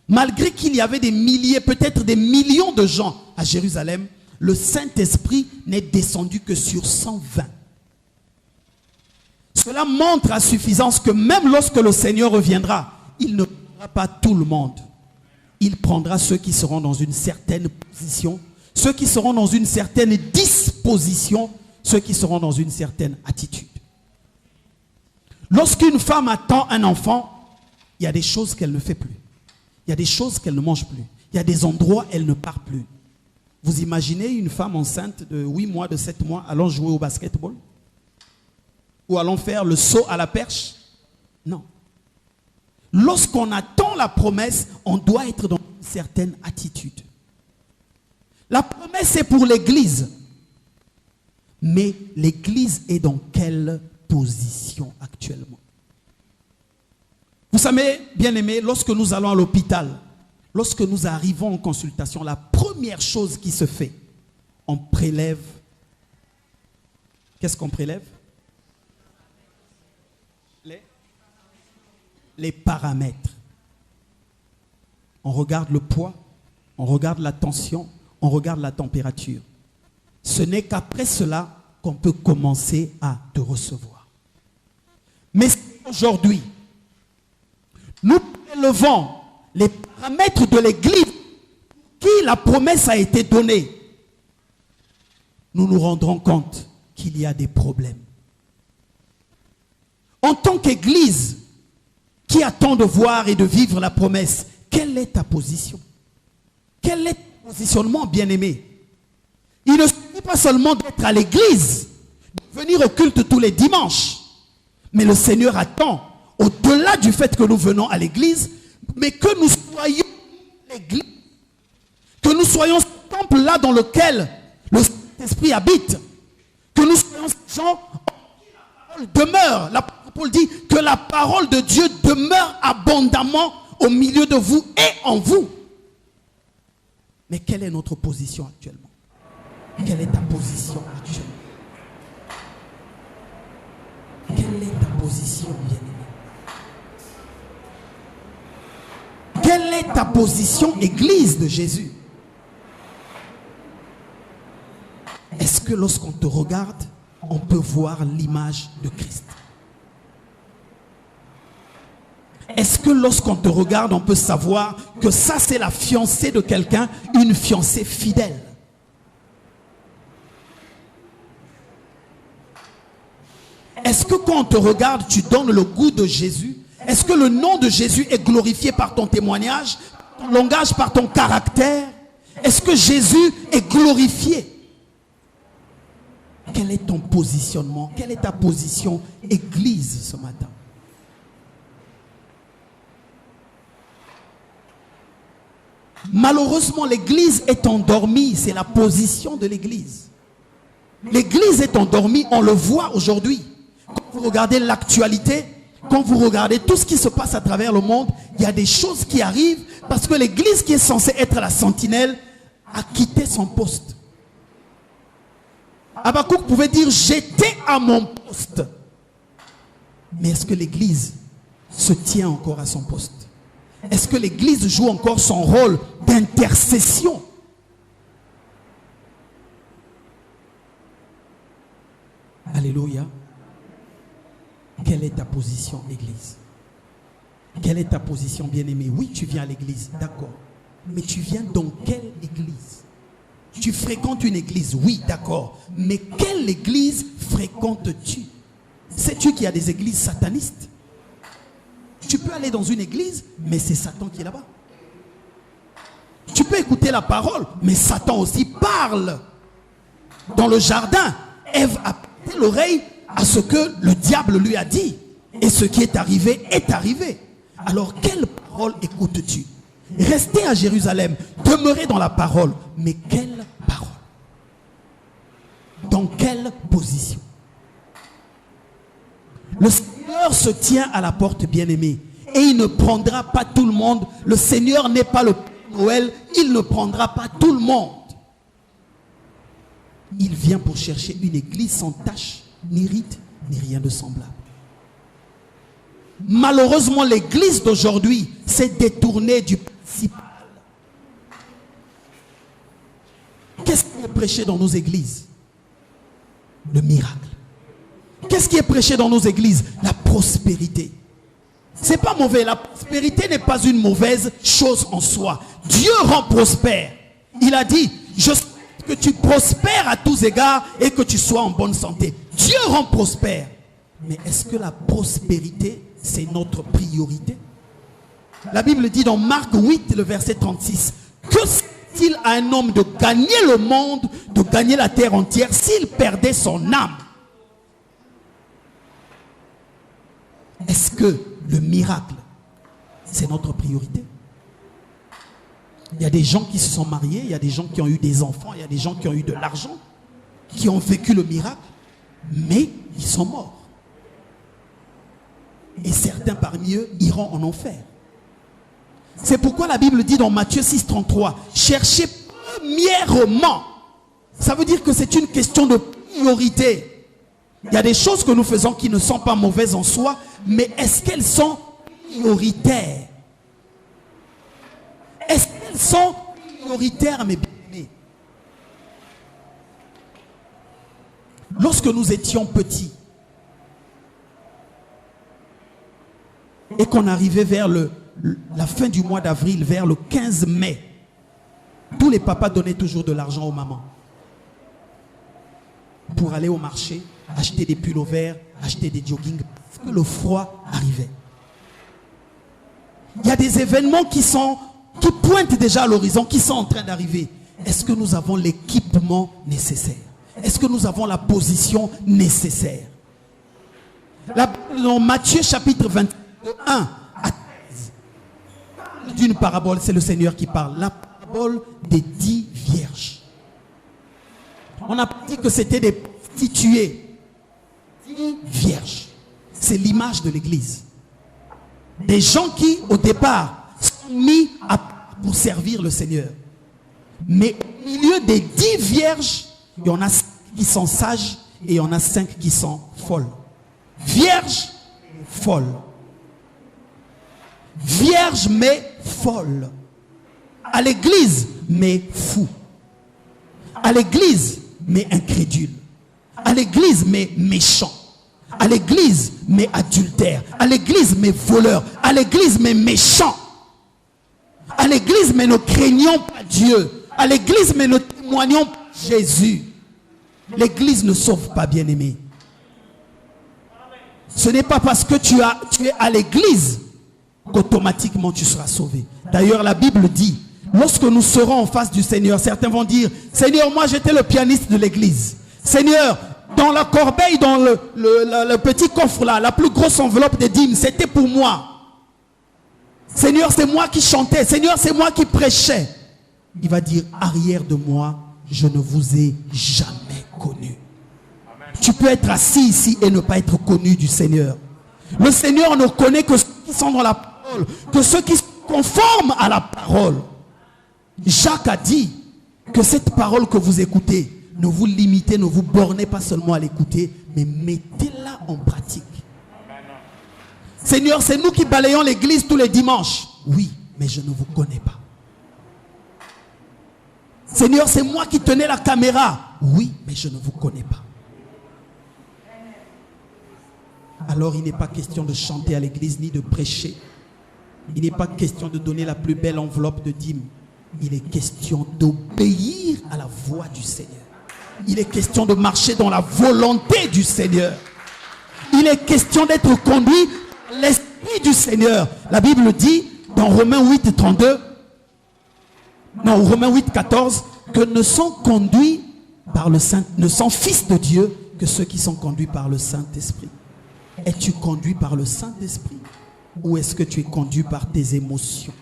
Malgré qu'il y avait des milliers, peut-être des millions de gens à Jérusalem, le Saint-Esprit n'est descendu que sur 120. Cela montre à suffisance que même lorsque le Seigneur reviendra, il ne prendra pas tout le monde. Il prendra ceux qui seront dans une certaine position, ceux qui seront dans une certaine disposition, ceux qui seront dans une certaine attitude. Lorsqu'une femme attend un enfant, il y a des choses qu'elle ne fait plus. Il y a des choses qu'elle ne mange plus. Il y a des endroits où elle ne part plus. Vous imaginez une femme enceinte de 8 mois, de 7 mois, allant jouer au basketball? Ou allons faire le saut à la perche? Non. Lorsqu'on attend la promesse, on doit être dans une certaine attitude. La promesse est pour l'église. Mais l'église est dans quelle position actuellement? Vous savez, bien-aimés, lorsque nous allons à l'hôpital, lorsque nous arrivons en consultation, la première chose qui se fait, on prélève. Qu'est-ce qu'on prélève? Les paramètres. On regarde le poids, on regarde la tension, on regarde la température. Ce n'est qu'après cela qu'on peut commencer à te recevoir. Mais aujourd'hui, nous élevons les paramètres de l'église qui la promesse a été donnée. Nous nous rendrons compte qu'il y a des problèmes. En tant qu'église qui attend de voir et de vivre la promesse, quelle est ta position? Quel est ton positionnement, bien-aimé? Il ne suffit pas seulement d'être à l'église, de venir au culte tous les dimanches. Mais le Seigneur attend, au-delà du fait que nous venons à l'église, mais que nous soyons l'église. Que nous soyons ce temple-là dans lequel le Saint-Esprit habite. Que nous soyons ces gens qui la parole demeure. L'apôtre Paul dit que la parole de Dieu demeure abondamment au milieu de vous et en vous. Mais quelle est notre position actuellement? Quelle est ta position actuellement? Quelle est ta position, bien-aimé? Quelle est ta position, Église de Jésus? Est-ce que lorsqu'on te regarde, on peut voir l'image de Christ? Est-ce que lorsqu'on te regarde, on peut savoir que ça c'est la fiancée de quelqu'un, une fiancée fidèle? Est-ce que quand on te regarde, tu donnes le goût de Jésus? Est-ce que le nom de Jésus est glorifié par ton témoignage, ton langage, par ton caractère? Est-ce que Jésus est glorifié? Quel est ton positionnement? Quelle est ta position, Église, ce matin? Malheureusement, l'Église est endormie. C'est la position de l'Église. L'Église est endormie, on le voit aujourd'hui. Quand vous regardez l'actualité, quand vous regardez tout ce qui se passe à travers le monde, il y a des choses qui arrivent parce que l'Église qui est censée être la sentinelle a quitté son poste. Habakkuk pouvait dire: j'étais à mon poste. Mais est-ce que l'Église se tient encore à son poste? Est-ce que l'Église joue encore son rôle d'intercession? Alléluia. Quelle est ta position, Église? Quelle est ta position, bien-aimé? Oui, tu viens à l'église, d'accord. Mais tu viens dans quelle église? Tu fréquentes une église, oui, d'accord. Mais quelle église fréquentes-tu? Sais-tu qu'il y a des églises satanistes? Tu peux aller dans une église, mais c'est Satan qui est là-bas. peut écouter la parole, mais Satan aussi parle. Dans le jardin, Ève a prêté l'oreille à ce que le diable lui a dit. Et ce qui est arrivé est arrivé. Alors, quelle parole écoutes-tu? Restez à Jérusalem, demeurez dans la parole. Mais quelle parole? Dans quelle position? Le Seigneur se tient à la porte, bien-aimé. Et il ne prendra pas tout le monde. Le Seigneur n'est pas le Père Noël. Il ne prendra pas tout le monde. Il vient pour chercher une église sans tache, ni rite, ni rien de semblable. Malheureusement, l'église d'aujourd'hui s'est détournée du principal. Qu'est-ce qui est prêché dans nos églises? Le miracle. Qu'est-ce qui est prêché dans nos églises? La prospérité. C'est pas mauvais. La prospérité n'est pas une mauvaise chose en soi. Dieu rend prospère. Il a dit, je souhaite que tu prospères à tous égards et que tu sois en bonne santé. Dieu rend prospère. Mais est-ce que la prospérité, c'est notre priorité? La Bible dit dans Marc 8, le verset 36, que sert-il à un homme de gagner le monde, de gagner la terre entière, s'il perdait son âme? Est-ce que le miracle, c'est notre priorité? Il y a des gens qui se sont mariés, il y a des gens qui ont eu des enfants, il y a des gens qui ont eu de l'argent, qui ont vécu le miracle, mais ils sont morts. Et certains parmi eux iront en enfer. C'est pourquoi la Bible dit dans Matthieu 6, 33, cherchez premièrement. Ça veut dire que c'est une question de priorité. Il y a des choses que nous faisons qui ne sont pas mauvaises en soi, mais est-ce qu'elles sont prioritaires? Est-ce qu'elles sont prioritaires, mes bien-aimés? Lorsque nous étions petits et qu'on arrivait vers la fin du mois d'avril, vers le 15 mai, tous les papas donnaient toujours de l'argent aux mamans pour aller au marché, acheter des pulls verts, acheter des joggings, parce que le froid arrivait. Il y a des événements qui pointent déjà à l'horizon, qui sont en train d'arriver. Est-ce que nous avons l'équipement nécessaire? Est-ce que nous avons la position nécessaire? Dans Matthieu chapitre 21 à 13, d'une parabole, c'est le Seigneur qui parle. La parabole des 10 vierges. On a dit que c'était des prostituées. 10 vierges. C'est l'image de l'église. Des gens qui, au départ, sont mis pour servir le Seigneur. Mais au milieu des 10 vierges, il y en a 5 qui sont sages et il y en a 5 qui sont folles. Vierge, folle. Vierge, mais folle. À l'église, mais fou. À l'église, mais incrédule. À l'église, mais méchant. À l'église, mais adultère. À l'église, mais voleur. À l'église, mais méchant. À l'église, mais ne craignons pas Dieu. À l'église, mais ne témoignons pas Jésus. L'église ne sauve pas, bien-aimé. Ce n'est pas parce que tu es à l'église qu'automatiquement tu seras sauvé. D'ailleurs, la Bible dit, lorsque nous serons en face du Seigneur, certains vont dire, Seigneur, moi j'étais le pianiste de l'église. Seigneur, dans la corbeille, dans le petit coffre là, la plus grosse enveloppe des dîmes, c'était pour moi. Seigneur, c'est moi qui chantais. Seigneur, c'est moi qui prêchais. Il va dire, arrière de moi, je ne vous ai jamais connu. Tu peux être assis ici et ne pas être connu du Seigneur. Le Seigneur ne connaît que ceux qui sont dans la parole, que ceux qui se conforment à la parole. Jacques a dit que cette parole que vous écoutez, ne vous limitez, ne vous bornez pas seulement à l'écouter, mais mettez-la en pratique. Seigneur, c'est nous qui balayons l'église tous les dimanches. Oui, mais je ne vous connais pas. Seigneur, c'est moi qui tenais la caméra. Oui, mais je ne vous connais pas. Alors il n'est pas question de chanter à l'église ni de prêcher. Il n'est pas question de donner la plus belle enveloppe de dîmes. Il est question d'obéir à la voix du Seigneur. Il est question de marcher dans la volonté du Seigneur. Il est question d'être conduit par l'Esprit du Seigneur. La Bible dit dans Romains 8, 32, non, Romains 8, 14, que ne sont conduits par le Saint, ne sont fils de Dieu que ceux qui sont conduits par le Saint-Esprit. Es-tu conduit par le Saint-Esprit ou est-ce que tu es conduit par tes émotions?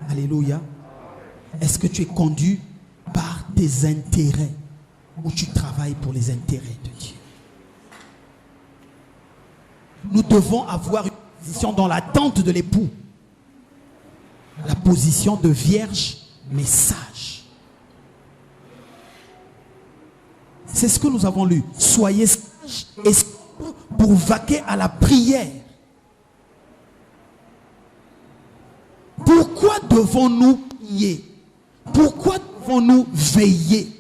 Alléluia. Est-ce que tu es conduit par tes intérêts ou tu travailles pour les intérêts de Dieu? Nous devons avoir une position dans l'attente de l'époux. La position de vierge mais sage. C'est ce que nous avons lu. Soyez sages et sobres pour vaquer à la prière. Pourquoi devons-nous prier? Pourquoi devons-nous veiller?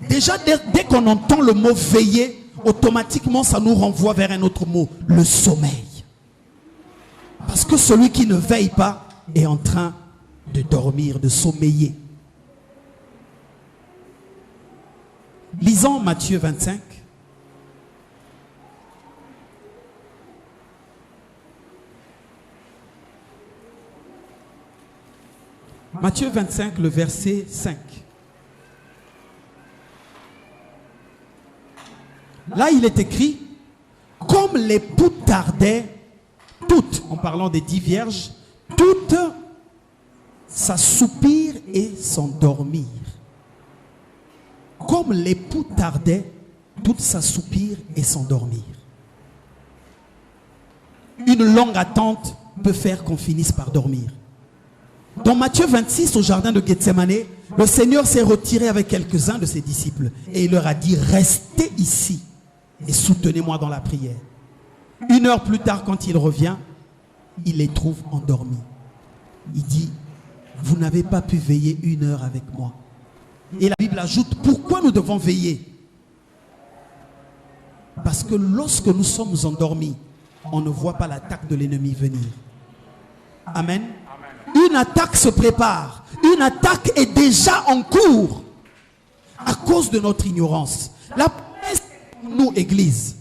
Déjà, dès qu'on entend le mot veiller, automatiquement, ça nous renvoie vers un autre mot, le sommeil. Parce que celui qui ne veille pas est en train de dormir, de sommeiller. Lisons Matthieu 25. Matthieu 25, le verset 5. Là, il est écrit, comme l'époux tardait, toutes, en parlant des 10 vierges, toutes s'assoupirent et s'endormirent. Comme l'époux tardait, toutes s'assoupirent et s'endormirent. Une longue attente peut faire qu'on finisse par dormir. Dans Matthieu 26, au jardin de Gethsemane, le Seigneur s'est retiré avec quelques-uns de ses disciples et il leur a dit, restez ici et soutenez-moi dans la prière. 1 heure plus tard, quand il revient, il les trouve endormis. Il dit, vous n'avez pas pu veiller 1 heure avec moi. Et la Bible ajoute, pourquoi nous devons veiller? Parce que lorsque nous sommes endormis, on ne voit pas l'attaque de l'ennemi venir. Amen. Une attaque se prépare. Une attaque est déjà en cours à cause de notre ignorance. La promesse est pour nous, Église.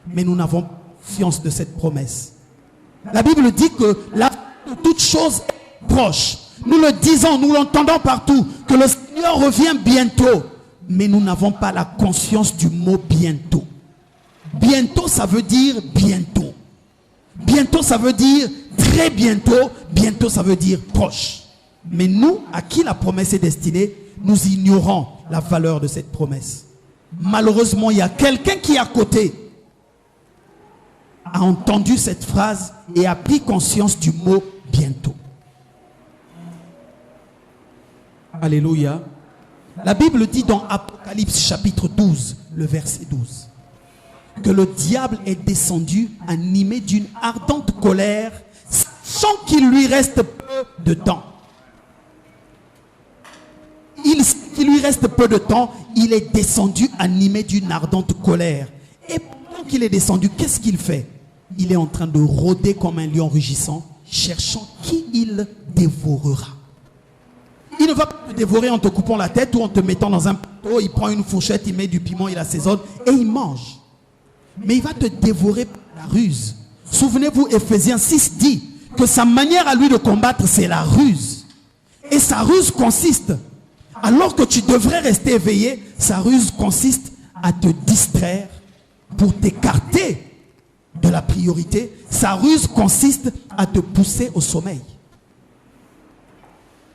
Mais nous n'avons pas confiance de cette promesse. La Bible dit que la fin de toute chose est proche. Nous le disons, nous l'entendons partout, que le Seigneur revient bientôt. Mais nous n'avons pas la conscience du mot bientôt. Bientôt, ça veut dire bientôt. Bientôt, ça veut dire très bientôt. Bientôt, ça veut dire proche. Mais nous, à qui la promesse est destinée, nous ignorons la valeur de cette promesse. Malheureusement, il y a quelqu'un qui à côté a entendu cette phrase et a pris conscience du mot bientôt. Alléluia. La Bible dit dans Apocalypse chapitre 12, le verset 12, que le diable est descendu animé d'une ardente colère, sachant qu'il lui reste peu de temps. Il lui reste peu de temps, il est descendu animé d'une ardente colère. Et pendant qu'il est descendu, qu'est-ce qu'il fait? Il est en train de rôder comme un lion rugissant, cherchant qui il dévorera. Il ne va pas te dévorer en te coupant la tête ou en te mettant dans un plateau. Il prend une fourchette, il met du piment, il assaisonne et il mange. Mais il va te dévorer par la ruse. Souvenez-vous, Ephésiens 6 dit que sa manière à lui de combattre, c'est la ruse. Et sa ruse consiste, alors que tu devrais rester éveillé, sa ruse consiste à te distraire pour t'écarter de la priorité. Sa ruse consiste à te pousser au sommeil.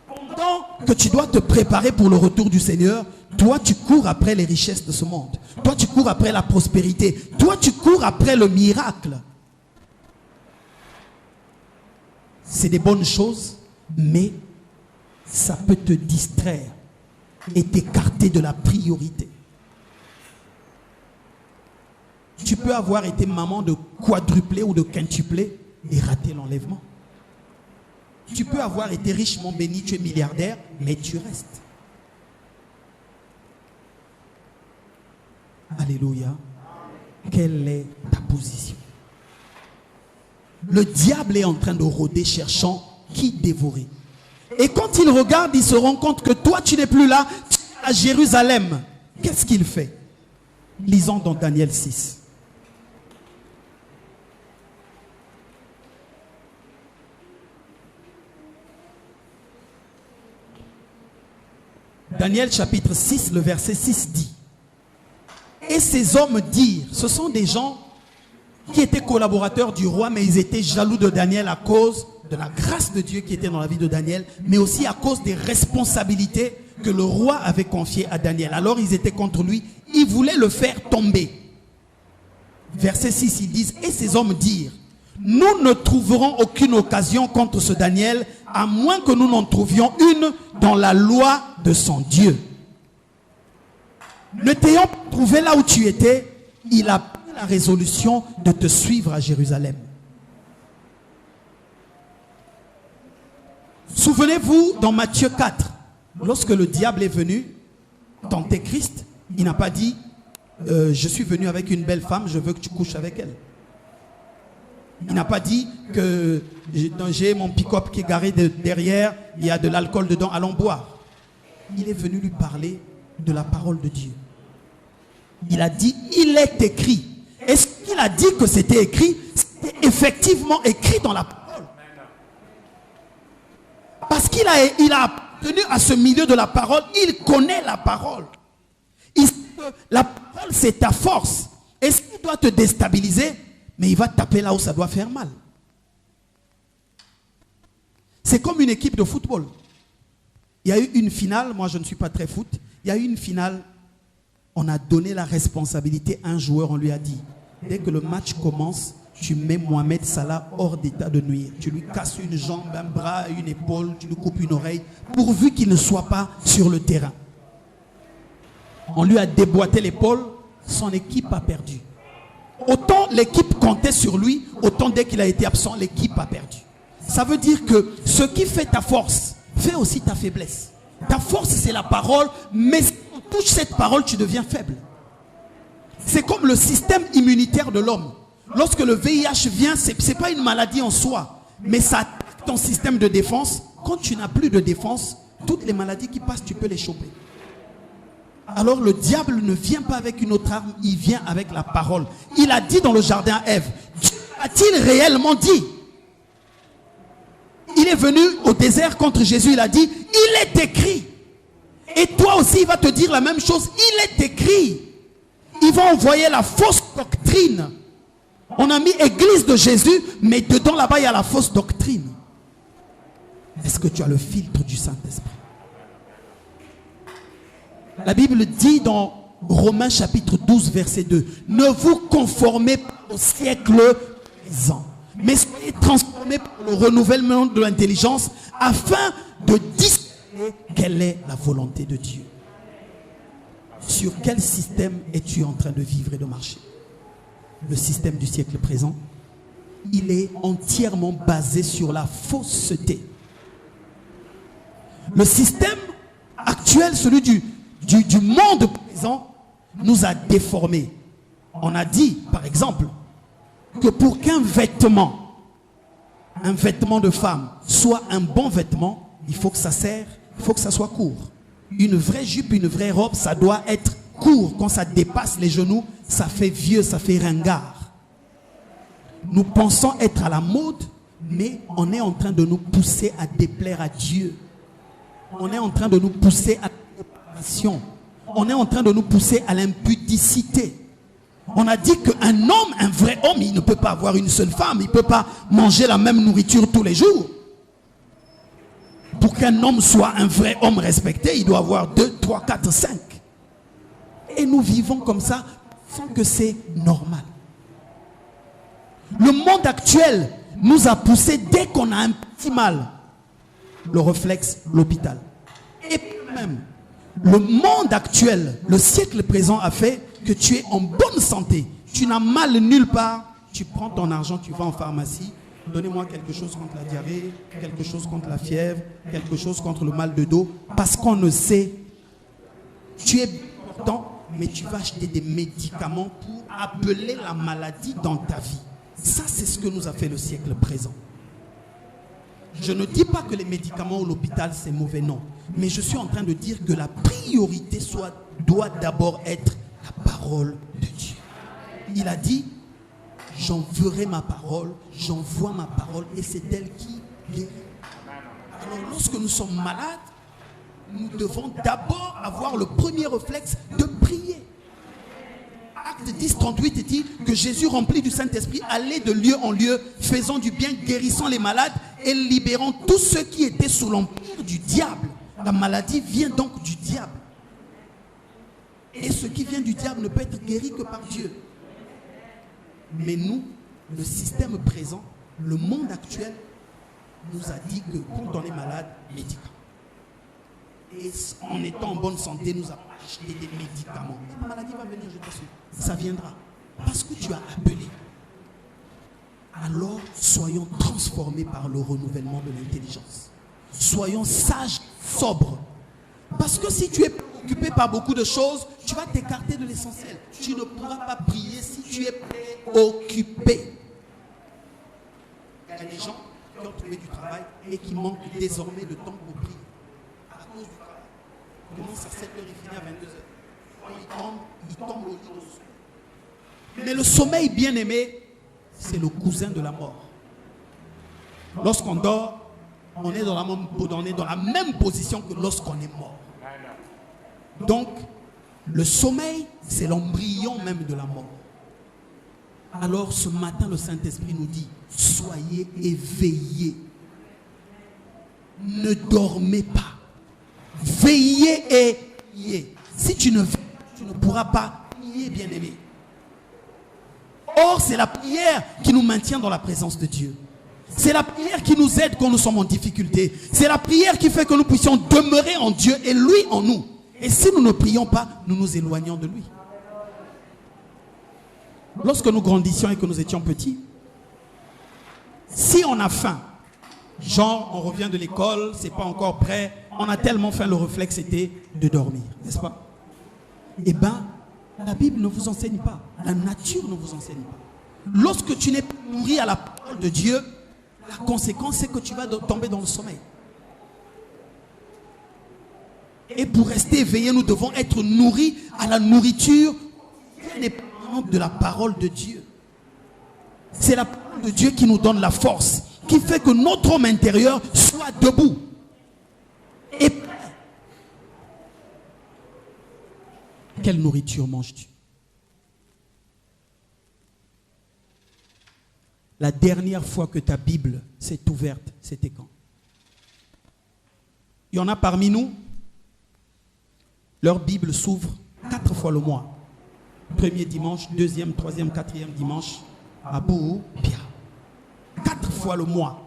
Pendant que tu dois te préparer pour le retour du Seigneur, toi tu cours après les richesses de ce monde. Toi tu cours après la prospérité. Toi tu cours après le miracle. C'est des bonnes choses, mais ça peut te distraire et t'écarter de la priorité. Tu peux avoir été maman de quadruplé ou de quintuplé et rater l'enlèvement. Tu peux avoir été richement béni, tu es milliardaire, mais tu restes. Alléluia. Quelle est ta position? Le diable est en train de rôder cherchant qui dévorer. Et quand il regarde, il se rend compte que toi tu n'es plus là, tu es à Jérusalem. Qu'est-ce qu'il fait? Lisons dans Daniel 6. Daniel chapitre 6, le verset 6 dit: et ces hommes dirent, ce sont des gens qui étaient collaborateurs du roi, mais ils étaient jaloux de Daniel à cause de la grâce de Dieu qui était dans la vie de Daniel, mais aussi à cause des responsabilités que le roi avait confiées à Daniel. Alors ils étaient contre lui, ils voulaient le faire tomber. Verset 6, ils disent: et ces hommes dirent, nous ne trouverons aucune occasion contre ce Daniel, à moins que nous n'en trouvions une dans la loi de son Dieu. Ne t'ayant pas trouvé là où tu étais, il a pris la résolution de te suivre à Jérusalem. Souvenez-vous, dans Matthieu 4, lorsque le diable est venu tenter Christ, il n'a pas dit je suis venu avec une belle femme, je veux que tu couches avec elle. Il n'a pas dit que j'ai mon pick-up qui est garé derrière, il y a de l'alcool dedans, allons boire. Il est venu lui parler de la parole de Dieu. Il a dit, il est écrit. Est-ce qu'il a dit que c'était écrit? C'était effectivement écrit dans la parole. Parce qu'il a appartenu à ce milieu de la parole, il connaît la parole. Il sait que la parole, c'est ta force. Est-ce qu'il doit te déstabiliser? Mais il va taper là où ça doit faire mal. C'est comme une équipe de football. Il y a eu une finale, moi je ne suis pas très foot, il y a eu une finale, on a donné la responsabilité à un joueur, on lui a dit, dès que le match commence, tu mets Mohamed Salah hors d'état de nuire. Tu lui casses une jambe, un bras, une épaule, tu lui coupes une oreille, pourvu qu'il ne soit pas sur le terrain. On lui a déboîté l'épaule, son équipe a perdu. Autant l'équipe comptait sur lui, autant dès qu'il a été absent, l'équipe a perdu. Ça veut dire que ce qui fait ta force, fait aussi ta faiblesse. Ta force, c'est la parole, mais si on touche cette parole, tu deviens faible. C'est comme le système immunitaire de l'homme. Lorsque le VIH vient, ce n'est pas une maladie en soi, mais ça attaque ton système de défense. Quand tu n'as plus de défense, toutes les maladies qui passent, tu peux les choper. Alors le diable ne vient pas avec une autre arme, il vient avec la parole. Il a dit dans le jardin à Ève, a-t-il réellement dit? Il est venu au désert contre Jésus, il a dit, il est écrit. Et toi aussi, il va te dire la même chose, il est écrit. Il va envoyer la fausse doctrine. On a mis église de Jésus, mais dedans là-bas, il y a la fausse doctrine. Est-ce que tu as le filtre du Saint-Esprit? La Bible dit dans Romains chapitre 12, verset 2, ne vous conformez pas au siècle présent, mais soyez transformés par le renouvellement de l'intelligence afin de discerner quelle est la volonté de Dieu. Sur quel système es-tu en train de vivre et de marcher? Le système du siècle présent, il est entièrement basé sur la fausseté. Le système actuel, celui du monde présent, nous a déformés. On a dit, par exemple, que pour qu'un vêtement de femme soit un bon vêtement, il faut que ça soit court. Une vraie jupe, une vraie robe, ça doit être court. Quand ça dépasse les genoux, ça fait vieux, ça fait ringard. Nous pensons être à la mode, mais on est en train de nous pousser à déplaire à Dieu. On est en train de nous pousser à la séparation. On est en train de nous pousser à l'impudicité. On a dit qu'un homme, un vrai homme, il ne peut pas avoir une seule femme. Il ne peut pas manger la même nourriture tous les jours. Pour qu'un homme soit un vrai homme respecté, il doit avoir 2, 3, 4, 5. Et nous vivons comme ça sans que c'est normal. Le monde actuel nous a poussé, dès qu'on a un petit mal, le réflexe, l'hôpital. Et même, le monde actuel, le siècle présent a fait que tu es en bonne santé. Tu n'as mal nulle part. Tu prends ton argent, tu vas en pharmacie. Donnez-moi quelque chose contre la diarrhée, quelque chose contre la fièvre, quelque chose contre le mal de dos. Parce qu'on ne sait. Tu es important, mais tu vas acheter des médicaments pour appeler la maladie dans ta vie. Ça, c'est ce que nous a fait le siècle présent. Je ne dis pas que les médicaments ou l'hôpital, c'est mauvais, non. Mais je suis en train de dire que la priorité doit d'abord être la parole de Dieu. Il a dit, j'enverrai ma parole, j'envoie ma parole et c'est elle qui guérit. Alors lorsque nous sommes malades, nous devons d'abord avoir le premier réflexe de prier. Acte 10, 38 dit que Jésus, rempli du Saint-Esprit, allait de lieu en lieu, faisant du bien, guérissant les malades et libérant tous ceux qui étaient sous l'empire du diable. La maladie vient donc du diable. Et ce qui vient du diable ne peut être guéri que par Dieu. Mais nous, le système présent, le monde actuel, nous a dit que quand on est malade, médicaments. Et en étant en bonne santé, nous avons acheté des médicaments. La maladie va venir, je t'assure. Ça viendra. Parce que tu as appelé. Alors, soyons transformés par le renouvellement de l'intelligence. Soyons sages, sobres. Parce que si tu es occupé par beaucoup de choses, tu vas t'écarter de l'essentiel. Tu ne pourras pas prier si tu es préoccupé. Il y a des gens qui ont trouvé du travail et qui manquent désormais de temps pour prier. À cause du travail. Il commence à 7h, il finit à 22h. Quand il tombe au lit au sommeil. Mais le sommeil, bien aimé, c'est le cousin de la mort. Lorsqu'on dort, on est dans la même position que lorsqu'on est mort. Donc, le sommeil, c'est l'embryon même de la mort. Alors, ce matin, le Saint-Esprit nous dit, soyez éveillés. Ne dormez pas. Veillez et priez. Si tu ne veilles pas, tu ne pourras pas prier, bien-aimé. Or, c'est la prière qui nous maintient dans la présence de Dieu. C'est la prière qui nous aide quand nous sommes en difficulté. C'est la prière qui fait que nous puissions demeurer en Dieu et lui en nous. Et si nous ne prions pas, nous nous éloignons de lui. Lorsque nous grandissions et que nous étions petits, si on a faim, genre on revient de l'école, c'est pas encore prêt, on a tellement faim, le réflexe était de dormir, n'est-ce pas? Eh bien, la Bible ne vous enseigne pas, la nature ne vous enseigne pas. Lorsque tu n'es pas nourri à la parole de Dieu, la conséquence c'est que tu vas tomber dans le sommeil. Et pour rester éveillé, nous devons être nourris à la nourriture de la parole de Dieu. C'est la parole de Dieu qui nous donne la force, qui fait que notre homme intérieur soit debout. Et quelle nourriture manges-tu? La dernière fois que ta Bible s'est ouverte, c'était quand? Il y en a parmi nous, leur Bible s'ouvre 4 fois le mois. Premier dimanche, deuxième, troisième, quatrième dimanche, à Bou-Pia. 4 fois le mois.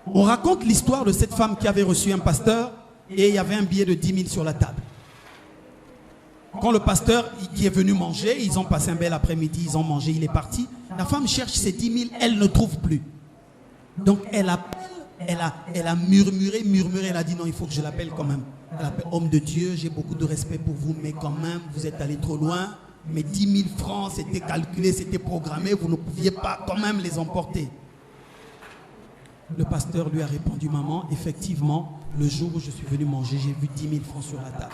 On raconte l'histoire de cette femme qui avait reçu un pasteur et il y avait un billet de 10 000 sur la table. Quand le pasteur qui est venu manger, ils ont passé un bel après-midi, ils ont mangé, il est parti. La femme cherche ses 10 000, elle ne trouve plus. Donc elle appelle, elle a murmuré, elle a dit non, il faut que je l'appelle quand même. Elle appelle, homme de Dieu, j'ai beaucoup de respect pour vous, mais quand même, vous êtes allé trop loin. Mais 10 000 francs, c'était calculé, c'était programmé, vous ne pouviez pas quand même les emporter. Le pasteur lui a répondu, maman, effectivement, le jour où je suis venu manger, j'ai vu 10 000 francs sur la table.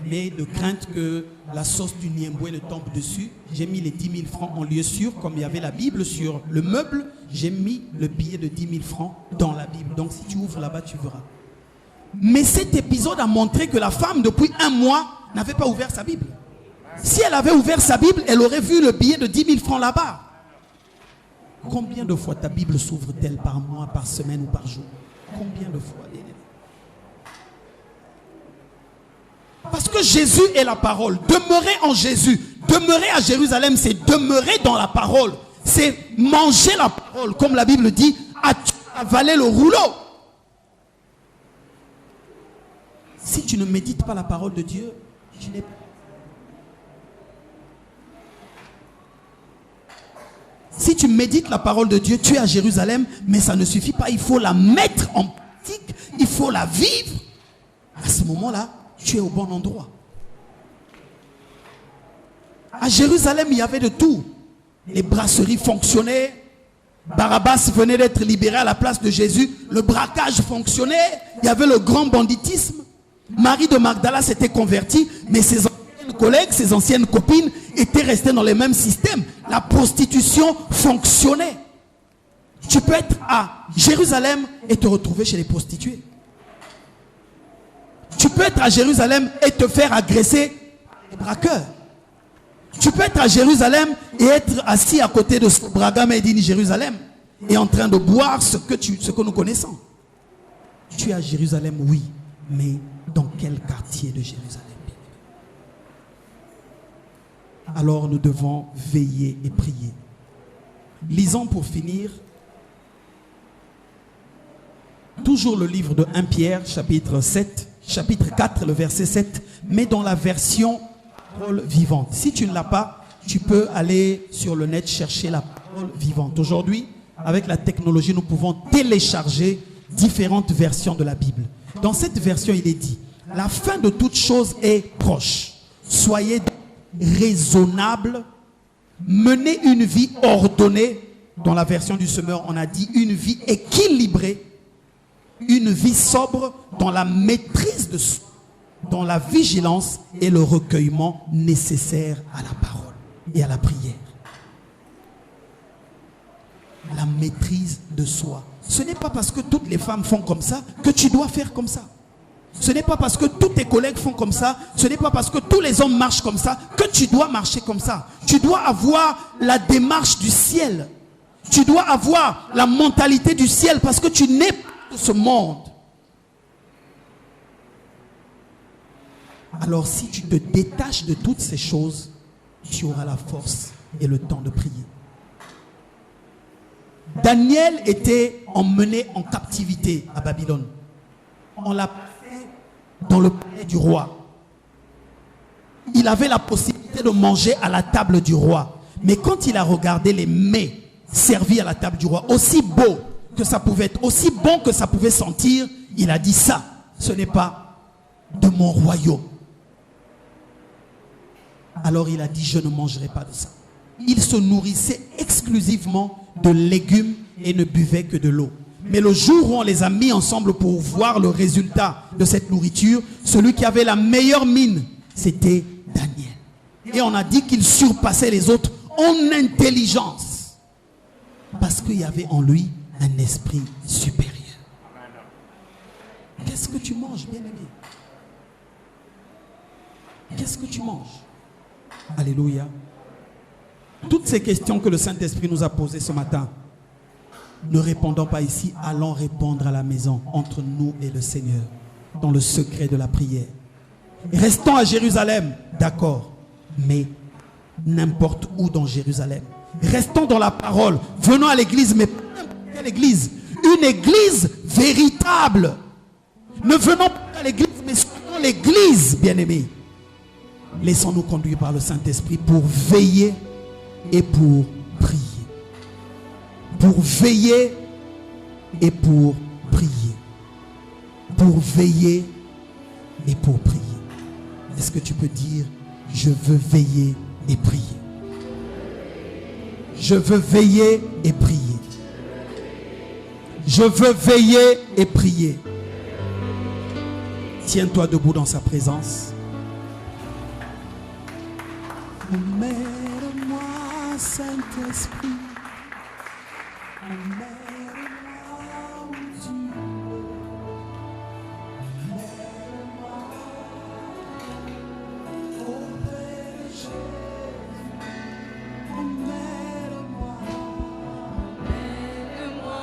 Mais de crainte que la sauce du Niemboué ne tombe dessus, j'ai mis les 10 000 francs en lieu sûr, comme il y avait la Bible sur le meuble, j'ai mis le billet de 10 000 francs dans la Bible. Donc si tu ouvres là-bas, tu verras. Mais cet épisode a montré que la femme, depuis 1 mois, n'avait pas ouvert sa Bible. Si elle avait ouvert sa Bible, elle aurait vu le billet de 10 000 francs là-bas. Combien de fois ta Bible s'ouvre-t-elle par mois, par semaine ou par jour? Combien de fois? Parce que Jésus est la parole. Demeurer en Jésus, demeurer à Jérusalem, c'est demeurer dans la parole. C'est manger la parole. Comme la Bible dit, as-tu avalé le rouleau? Si tu ne médites pas la parole de Dieu, tu n'es pas. Si tu médites la parole de Dieu, tu es à Jérusalem, mais ça ne suffit pas. Il faut la mettre en pratique, il faut la vivre. À ce moment-là, tu es au bon endroit. À Jérusalem, il y avait de tout. Les brasseries fonctionnaient. Barabbas venait d'être libéré à la place de Jésus. Le braquage fonctionnait. Il y avait le grand banditisme. Marie de Magdala s'était convertie, mais ses anciennes collègues, ses anciennes copines étaient restées dans les mêmes systèmes. La prostitution fonctionnait. Tu peux être à Jérusalem et te retrouver chez les prostituées. Tu peux être à Jérusalem et te faire agresser les braqueurs. Tu peux être à Jérusalem et être assis à côté de Braga Medini Jérusalem et en train de boire ce que nous connaissons. Tu es à Jérusalem, oui, mais dans quel quartier de Jérusalem? Alors nous devons veiller et prier. Lisons pour finir toujours le livre de 1 Pierre, chapitre 4, le verset 7, mais dans la version parole vivante. Si tu ne l'as pas, tu peux aller sur le net chercher la parole vivante. Aujourd'hui, avec la technologie, nous pouvons télécharger différentes versions de la Bible. Dans cette version, il est dit, la fin de toute chose est proche. Soyez raisonnables, menez une vie ordonnée. Dans la version du semeur, on a dit une vie équilibrée, une vie sobre dans la maîtrise de soi, dans la vigilance et le recueillement nécessaire à la parole et à la prière. La maîtrise de soi. Ce n'est pas parce que toutes les femmes font comme ça que tu dois faire comme ça. Ce n'est pas parce que tous tes collègues font comme ça, ce n'est pas parce que tous les hommes marchent comme ça que tu dois marcher comme ça. Tu dois avoir la démarche du ciel. Tu dois avoir la mentalité du ciel parce que tu n'es pas de ce monde. Alors si tu te détaches de toutes ces choses, tu auras la force et le temps de prier. Daniel était emmené en captivité à Babylone. On l'a fait dans le palais du roi. Il avait la possibilité de manger à la table du roi. Mais quand il a regardé les mets servis à la table du roi, aussi beau que ça pouvait être, aussi bon que ça pouvait sentir, il a dit ça, ce n'est pas de mon royaume. Alors il a dit, je ne mangerai pas de ça. Il se nourrissait exclusivement de légumes et ne buvait que de l'eau. Mais le jour où on les a mis ensemble pour voir le résultat de cette nourriture, celui qui avait la meilleure mine, c'était Daniel. Et on a dit qu'il surpassait les autres en intelligence. Parce qu'il y avait en lui un esprit supérieur. Qu'est-ce que tu manges, bien-aimé? Qu'est-ce que tu manges? Alléluia. Toutes ces questions que le Saint-Esprit nous a posées ce matin, ne répondons pas ici, allons répondre à la maison, entre nous et le Seigneur, dans le secret de la prière. Restons à Jérusalem, d'accord, mais n'importe où dans Jérusalem. Restons dans la parole, venons à l'église, mais pas n'importe quelle église, une église véritable. Ne venons pas à l'église, mais soyons l'église, bien-aimés. Laissons-nous conduire par le Saint-Esprit pour veiller et pour prier. Pour veiller et pour prier. Pour veiller et pour prier. Est-ce que tu peux dire, je veux veiller et prier? Je veux veiller et prier. Je veux veiller et prier. Tiens-toi debout dans sa présence. Emmène-moi, Saint-Esprit. Emmène-moi où tu veux. Emmène-moi auprès de Jésus. Emmène-moi. Emmène-moi,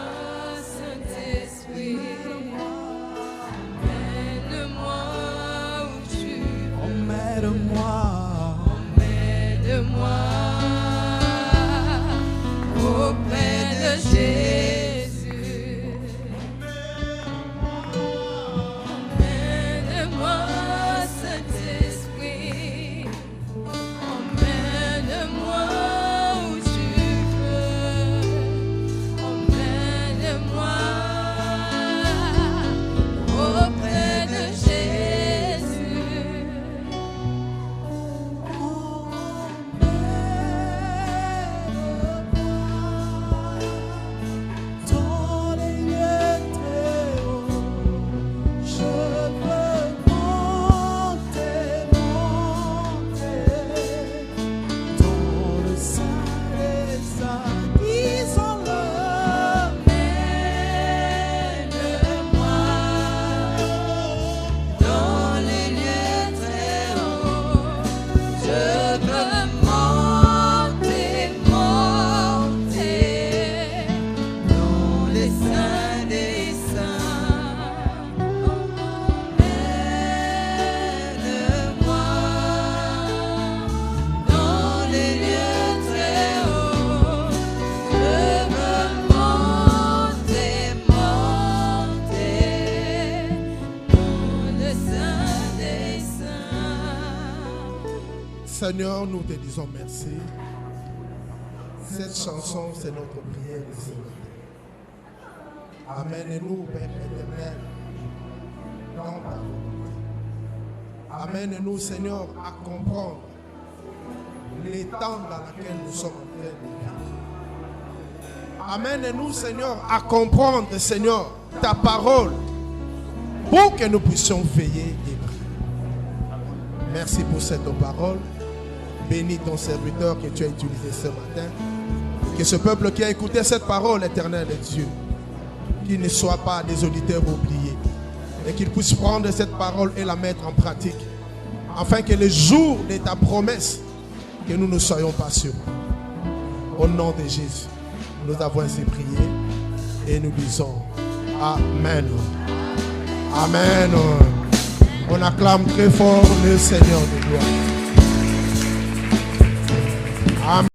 Saint-Esprit. Emmène-moi où tu veux. Emmène-moi. Emmène-moi. Seigneur, nous te disons merci. Cette chanson, c'est notre prière ici. Amène-nous, Père éternel, dans ta volonté. Amène-nous, Seigneur, à comprendre les temps dans lesquels nous sommes en train de vivre. Amène-nous, Seigneur, à comprendre, Seigneur, ta parole pour que nous puissions veiller et prier. Merci pour cette parole. Bénis ton serviteur que tu as utilisé ce matin. Que ce peuple qui a écouté cette parole, éternelle de Dieu, qu'il ne soit pas des auditeurs oubliés, et qu'il puisse prendre cette parole et la mettre en pratique, afin que le jour de ta promesse, que nous ne soyons pas surpris. Au nom de Jésus, nous avons ainsi prié et nous disons Amen. Amen. On acclame très fort le Seigneur de gloire. Amen.